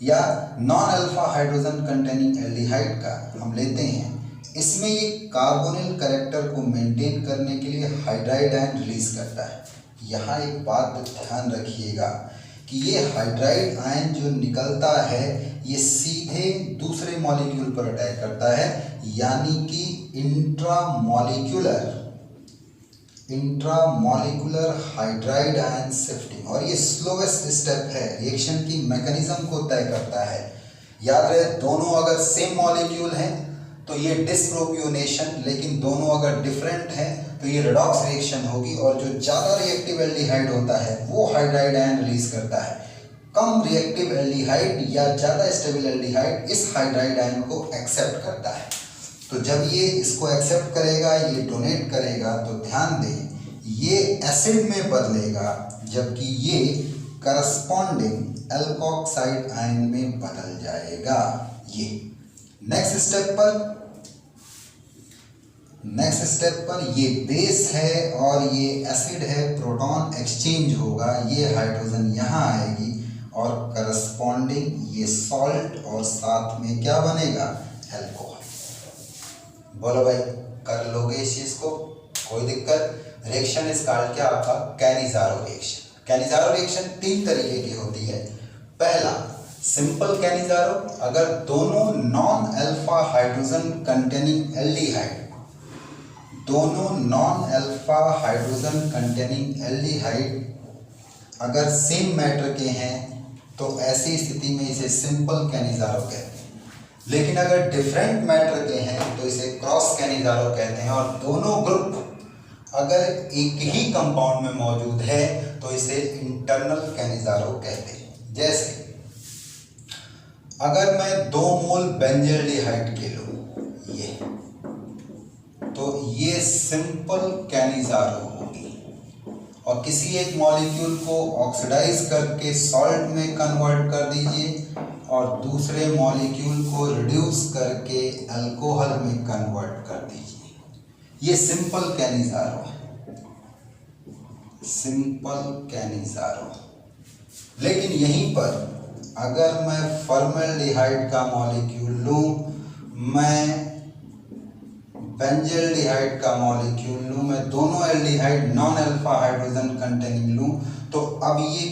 या non alpha hydrogen containing aldehyde का हम लेते हैं, इसमें ये कार्बोनिल कैरेक्टर को मेंटेन करने के लिए हाइड्राइड आयन रिलीज करता है। यहाँ एक बात ध्यान रखिएगा कि ये हाइड्राइड आयन जो निकलता है ये सीधे दूसरे मॉलिक्यूल पर अटैक करता है, यानी कि इंट्रामॉलिक्यूलर हाइड्राइड आयन शिफ्टिंग, और ये स्लोएस्ट स्टेप है, रिएक्शन की मैकेनिज्म को तय करता है। याद रहे दोनों अगर सेम मॉलिक्यूल हैं तो ये डिसप्रोपियोनेशन, लेकिन दोनों अगर डिफरेंट हैं तो ये रेडॉक्स रिएक्शन होगी, और जो ज़्यादा रिएक्टिव एल्डिहाइड होता है वो हाइड्राइड आयन रिलीज करता है। कम रिएक्टिव एल्डिहाइड या ज़्यादा स्टेबल एल्डिहाइड इस हाइड्राइड आयन को एक्सेप्ट करता है। तो जब ये इसको एक्सेप्ट करेगा, ये डोनेट करेगा, तो ध्यान दें ये एसिड में बदलेगा, जबकि ये करस्पॉन्डिंग एल्कोक्साइड आयन में बदल जाएगा। ये नेक्स्ट स्टेप पर ये बेस है और ये एसिड है, प्रोटॉन एक्सचेंज होगा, ये हाइड्रोजन यहाँ आएगी और करस्पॉन्डिंग ये सॉल्ट, और साथ में क्या बनेगा एल्कोहल। बोलो भाई, कर लोगे इस चीज को, कोई दिक्कत। रिएक्शन इज कॉल्ड क्या आपका कैनिज़ारो रिएक्शन। कैनिज़ारो रिएक्शन तीन तरीके की होती है। पहला सिंपल कैनिज़ारो, अगर दोनों non alpha hydrogen containing aldehyde, अगर सेम मैटर के हैं तो ऐसी स्थिति में इसे सिंपल कैनिज़ारो कहते हैं। लेकिन अगर डिफरेंट मैटर के हैं तो इसे क्रॉस कैनिज़ारो कहते हैं, और दोनों ग्रुप अगर एक ही कंपाउंड में मौजूद है तो इसे इंटरनल कैनिज़ारो कहते हैं। जैसे अगर मैं 2 मोल बेंजल्डिहाइड के लूं ये, तो ये सिंपल कैनिज़ारो होगी, और किसी एक मॉलिक्यूल को ऑक्सीडाइज करके सॉल्ट में कन्वर्ट कर दीजिए और दूसरे मॉलिक्यूल को रिड्यूस करके अल्कोहल में कन्वर्ट कर दीजिए, ये सिंपल कैनिज़ारो है, सिंपल कैनिज़ारो। लेकिन यहीं पर अगर मैं फॉर्मेल्डिहाइड का मॉलिक्यूल लूं, मैं बेंजल्डिहाइड का मॉलिक्यूल लूं, मैं दोनों aldehyde non alpha hydrogen containing लूं, तो अब ये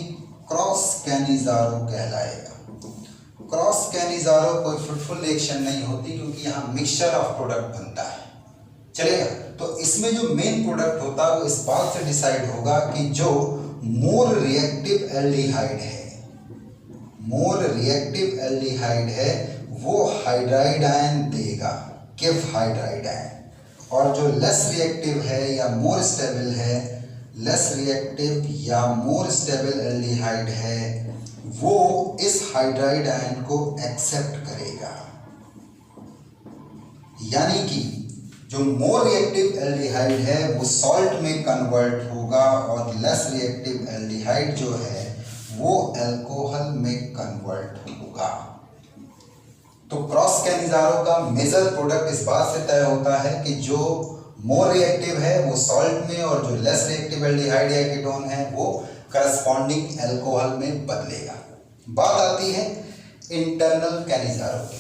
क्रॉस कैनिज़ारो कहलाएगा। क्रॉस कैनिज़ारो कोई फ्रूटफुल रिएक्शन नहीं होती क्योंकि यहाँ मिक्सचर ऑफ प्रोडक्ट बनता है, चलेगा। तो इसमें जो मेन प्रोडक्ट होता है वो इस बात से डिसाइड होगा कि जो मोर रिएक्टिव एल्डिहाइड है, मोर रिएक्टिव एल्डिहाइड है वो हाइड्राइड आयन देगा, किफ हाइड्राइड आयन, और जो लेस रिएक्टिव है या मोर स्टेबल है, लेस रिएक्टिव या मोर स्टेबल एल्डिहाइड है वो इस हाइड्राइड आयन को एक्सेप्ट करेगा। यानी कि जो मोर रिएक्टिव एल्डिहाइड है वो सॉल्ट में कन्वर्ट होगा और लेस रिएक्टिव एल्डिहाइड जो है वो अल्कोहल में कन्वर्ट होगा। तो क्रॉस कैनिज़ारो का मेजर प्रोडक्ट इस बात से तय होता है कि जो मोर रिएक्टिव है वो सॉल्ट में और जो लेस रिएक्टिव एल्डिहाइड या कीटोन है वो करस्पॉन्डिंग अल्कोहल में बदलेगा। बात आती है इंटरनल कैनिज़ारो की।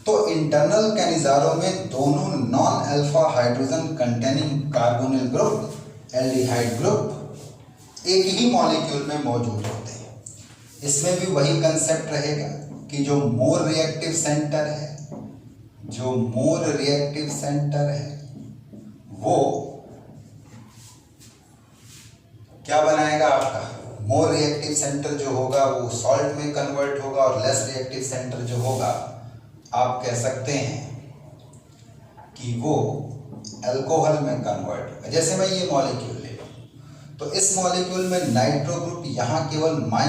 तो इंटरनल कैनिज़ारो में दोनों non alpha hydrogen containing carbonyl group aldehyde group एक ही मॉलिक्यूल में मौजूद होते हैं। इसमें भी वही कंसेप्ट रहेगा कि जो मोर रिएक्टिव सेंटर है, जो मोर रिएक्टिव सेंटर है वो क्या बनाएगा आपका, मोर रिएक्टिव सेंटर जो होगा वो सॉल्ट में कन्वर्ट होगा और लेस रिएक्टिव सेंटर जो होगा आप कह सकते हैं कि वो अल्कोहल में कन्वर्ट होगा। जैसे मैं ये मॉलिक्यूल ले लूँ तो इस मॉलिक्यूल में नाइट्रो ग्रुप यहाँ केवल -I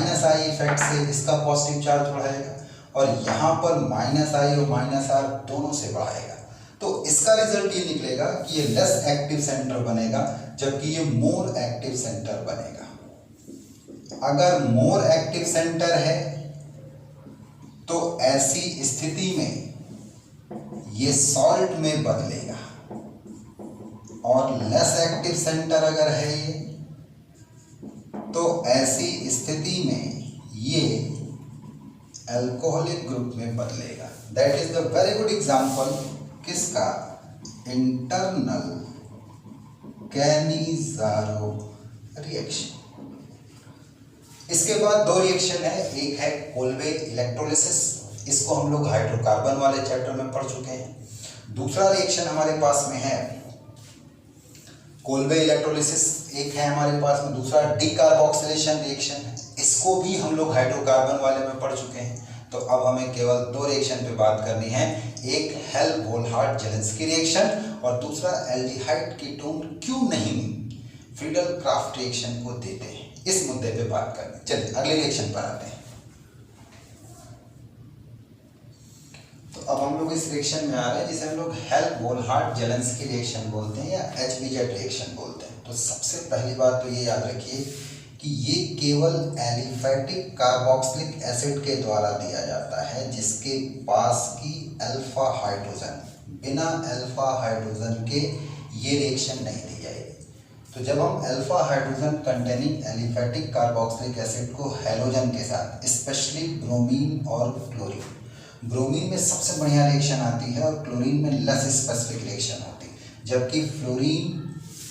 इफेक्ट से इसका पॉजिटिव चार्ज बढ़ाएगा और यहाँ पर -I और -R दोनों से बढ़ाएगा। तो इसका रिजल्ट ये निकलेगा कि ये लेस एक्टिव सेंटर बनेगा जबकि ये मोर एक्टिव सेंटर बनेगा। अगर मोर एक्टिव सेंटर है तो ऐसी स्थिति में ये सॉल्ट में बदलेगा और लेस एक्टिव सेंटर अगर है ये तो ऐसी स्थिति में ये अल्कोहलिक ग्रुप में बदलेगा। That is the very good example किसका, इंटरनल कैनिज़ारो रिएक्शन। इसके बाद दो रिएक्शन है, एक है कोल्बे इलेक्ट्रोलिसिस, इसको हम लोग हाइड्रोकार्बन वाले चैप्टर में पढ़ चुके हैं। दूसरा रिएक्शन हमारे पास में है कोल्बे इलेक्ट्रोलिसिस, एक है हमारे पास में दूसरा डीकार्बोक्सिलेशन रिएक्शन है, इसको भी हम लोग हाइड्रोकार्बन वाले में पढ़ चुके हैं। तो अब हमें केवल दो रिएक्शन पे बात करनी है, एक हेल्महोल्ट्ज-जेलेंस्की रिएक्शन और दूसरा एल्डिहाइड कीटोन क्यों नहीं फ्रीडल-क्राफ्ट रिएक्शन को देते हैं, इस मुद्दे पे बात करनी। चलिए अगले रिएक्शन पर आते हैं। तो अब हम लोग इस रिएक्शन में आ रहे हैं जिसे हम लोग हेल्महोल्ट्ज-जेलेंस्की रिएक्शन बोलते हैं या HBZ रिएक्शन बोलते हैं। तो सबसे पहली बात तो ये याद रखिए कि ये केवल एलिफैटिक कार्बोक्सिलिक एसिड के द्वारा दिया जाता है जिसके पास की अल्फा हाइड्रोजन, बिना अल्फा हाइड्रोजन के ये रिएक्शन नहीं दी जाएगी। तो जब हम alpha hydrogen containing aliphatic carboxylic acid को हैलोजन के साथ, स्पेशली ब्रोमीन और क्लोरीन, ब्रोमीन में सबसे बढ़िया रिएक्शन आती है और क्लोरीन में लेस स्पेसिफिक रिएक्शन होती है, जबकि फ्लोरीन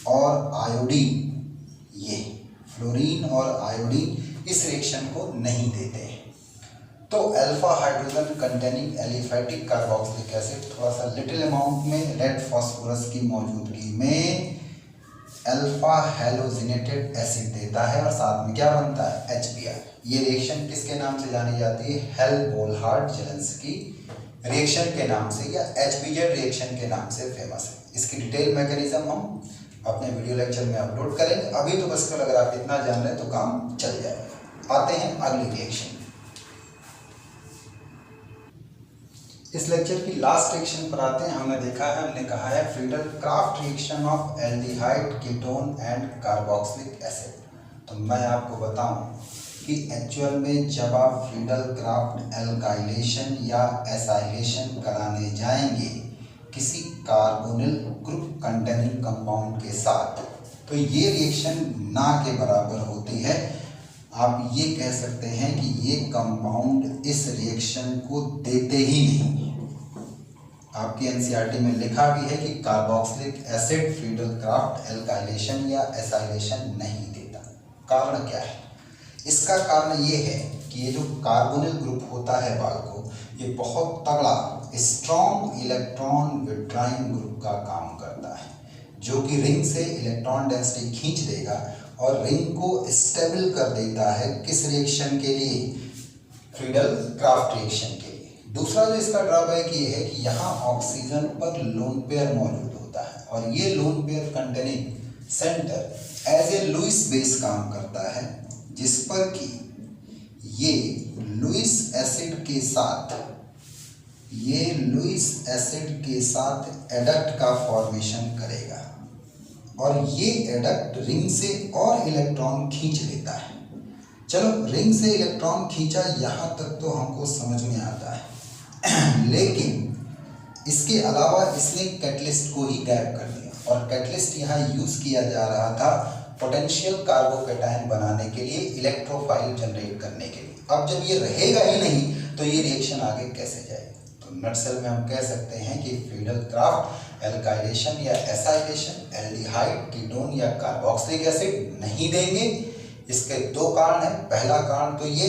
और आयोडीन, ये फ्लोरीन और आयोडीन इस रिएक्शन को नहीं देते हैं। तो alpha hydrogen containing aliphatic carboxylic acid थोड़ा सा लिटिल अमाउंट में रेड फास्फोरस की मौजूदगी में अल्फा हैलोजिनेटेड एसिड देता है और साथ में क्या बनता है, HBr। ये रिएक्शन किसके नाम से जानी जाती है, हेल्महोल्ट्ज-जेलेंस्की रिएक्शन के नाम से या HBZ रिएक्शन के नाम से फेमस है। इसकी डिटेल मैकेनिज्म हम अपने वीडियो लेक्चर में अपलोड करेंगे। अभी तो बस अगर आप इतना जान रहे हैं तो काम चल जाएगा। आते हैं अगली रिएक्शन। इस लेक्चर की लास्ट रिएक्शन पर आते हैं। हमने कहा है Friedel-Crafts reaction of aldehyde, ketone and carboxylic acid. तो मैं आपको बताऊं कि एक्चुअल में जब आप फ्रीडल-क्राफ्ट एल्काइलेशन या एसाइलेशन कराने जाएंगे किसी कार्बोनिल ग्रुप कंटेनिंग कंपाउंड के साथ, तो ये रिएक्शन ना के बराबर होती है। आप ये कह सकते हैं कि ये कंपाउंड इस रिएक्शन को देते ही नहीं। आपकी एनसीईआरटी में लिखा भी है कि कार्बोक्सिलिक एसिड फ्रीडल-क्राफ्ट एल्काइलेशन या एसाइलेशन नहीं देता। कारण क्या है, इसका कारण ये है कि ये जो कार्बोनिल ग्रुप होता है बालकों, ये बहुत तगड़ा स्ट्रॉन्ग इलेक्ट्रॉन विड्रॉइंग ग्रुप का काम करता है, जो कि रिंग से इलेक्ट्रॉन डेंसिटी खींच देगा और रिंग को स्टेबल कर देता है। किस रिएक्शन के लिए? फ्रीडल-क्राफ्ट रिएक्शन के लिए। दूसरा जो इसका ड्रॉबैक ये है कि यहाँ ऑक्सीजन पर लोन पेयर मौजूद होता है और ये lone pair containing centre as a Lewis base काम करता है, जिस पर कि ये लुईस एसिड के साथ एडक्ट का फॉर्मेशन करेगा और ये एडक्ट रिंग से और इलेक्ट्रॉन खींच लेता है। चलो, रिंग से इलेक्ट्रॉन खींचा यहाँ तक तो हमको समझ में आता है लेकिन इसके अलावा इसने कैटलिस्ट को ही गायब कर दिया और कैटलिस्ट यहाँ यूज़ किया जा रहा था पोटेंशियल कार्बोकैटायन बनाने के लिए, इलेक्ट्रोफाइल जनरेट करने के लिए। अब जब ये रहेगा ही नहीं तो ये रिएक्शन आगे कैसे जाएगी? तो नटसेल में हम कह सकते हैं कि फ्रीडल-क्राफ्ट एल्काइलेशन या एसाइलेशन एल्डिहाइड, कीटोन या कार्बोक्सिलिक एसिड नहीं देंगे। इसके दो कारण हैं। पहला कारण तो ये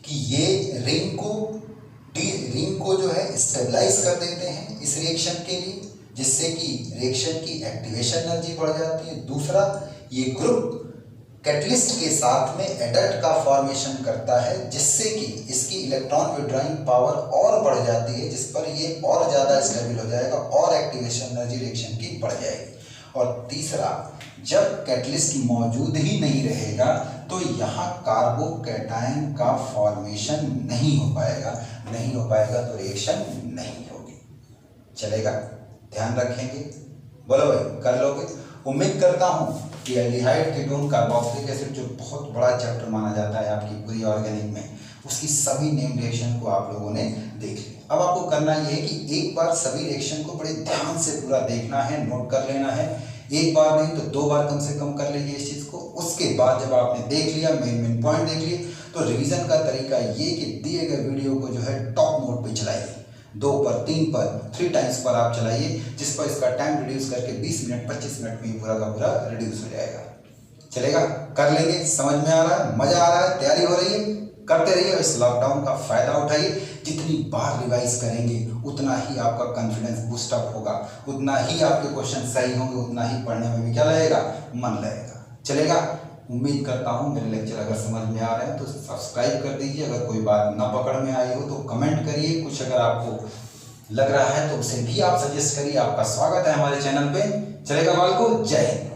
कि ये रिंग को जो है स्टेबलाइज कर देते हैं इस रिएक्शन के लिए, जिससे कि रिएक्शन की एक्टिवेशन एनर्जी बढ़ जाती है। दूसरा, ये ग्रुप कैटलिस्ट के साथ में एडक्ट का फॉर्मेशन करता है, जिससे कि इसकी इलेक्ट्रॉन विड्रॉइंग पावर और बढ़ जाती है, जिस पर ये और ज़्यादा स्टेबल हो जाएगा और एक्टिवेशन एनर्जी रिएक्शन की बढ़ जाएगी। और तीसरा, जब कैटलिस्ट मौजूद ही नहीं रहेगा तो यहाँ कार्बोकैटायन का फॉर्मेशन नहीं हो पाएगा तो रिएक्शन नहीं होगी। चलेगा? ध्यान रखेंगे? बोलो भाई, कर लोगे? उम्मीद करता हूँ कि एल्डिहाइड, कीटोन, कार्बोक्सिलिक एसिड जो बहुत बड़ा चैप्टर माना जाता है आपकी पूरी ऑर्गेनिक में, उसकी सभी नेम रिएक्शन को आप लोगों ने देख लिया। अब आपको करना ये है कि एक बार सभी रिएक्शन को बड़े ध्यान से पूरा देखना है, नोट कर लेना है। एक बार नहीं तो 2 बार कम से कम कर लीजिए इस चीज़ को। उसके बाद जब आपने देख लिया, मेन पॉइंट देख लिए, तो रिवीजन का तरीका ये कि दिए गए वीडियो को जो है टॉप मोड पे चलाइए, 2 पर, 3 पर, 3 टाइम्स पर आप चलाइए, जिस पर इसका टाइम रिड्यूस करके 20 मिनट 25 मिनट में पूरा का पूरा रिड्यूस हो जाएगा। चलेगा? कर लेंगे? समझ में आ रहा है? मजा आ रहा है? तैयारी हो रही है? करते रहिए। इस लॉकडाउन का फायदा उठाइए। जितनी बार रिवाइज करेंगे उतना ही आपका कॉन्फिडेंस बूस्टअप होगा, उतना ही आपके क्वेश्चन सही होंगे, उतना ही पढ़ने में भी क्या लगेगा? मन लगेगा। चलेगा? उम्मीद करता हूँ मेरे लेक्चर अगर समझ में आ रहे हैं तो सब्सक्राइब कर दीजिए। अगर कोई बात ना पकड़ में आई हो तो कमेंट करिए। कुछ अगर आपको लग रहा है तो उसे भी आप सजेस्ट करिए। आपका स्वागत है हमारे चैनल पे। चलेगा बालकों? जय हिंद।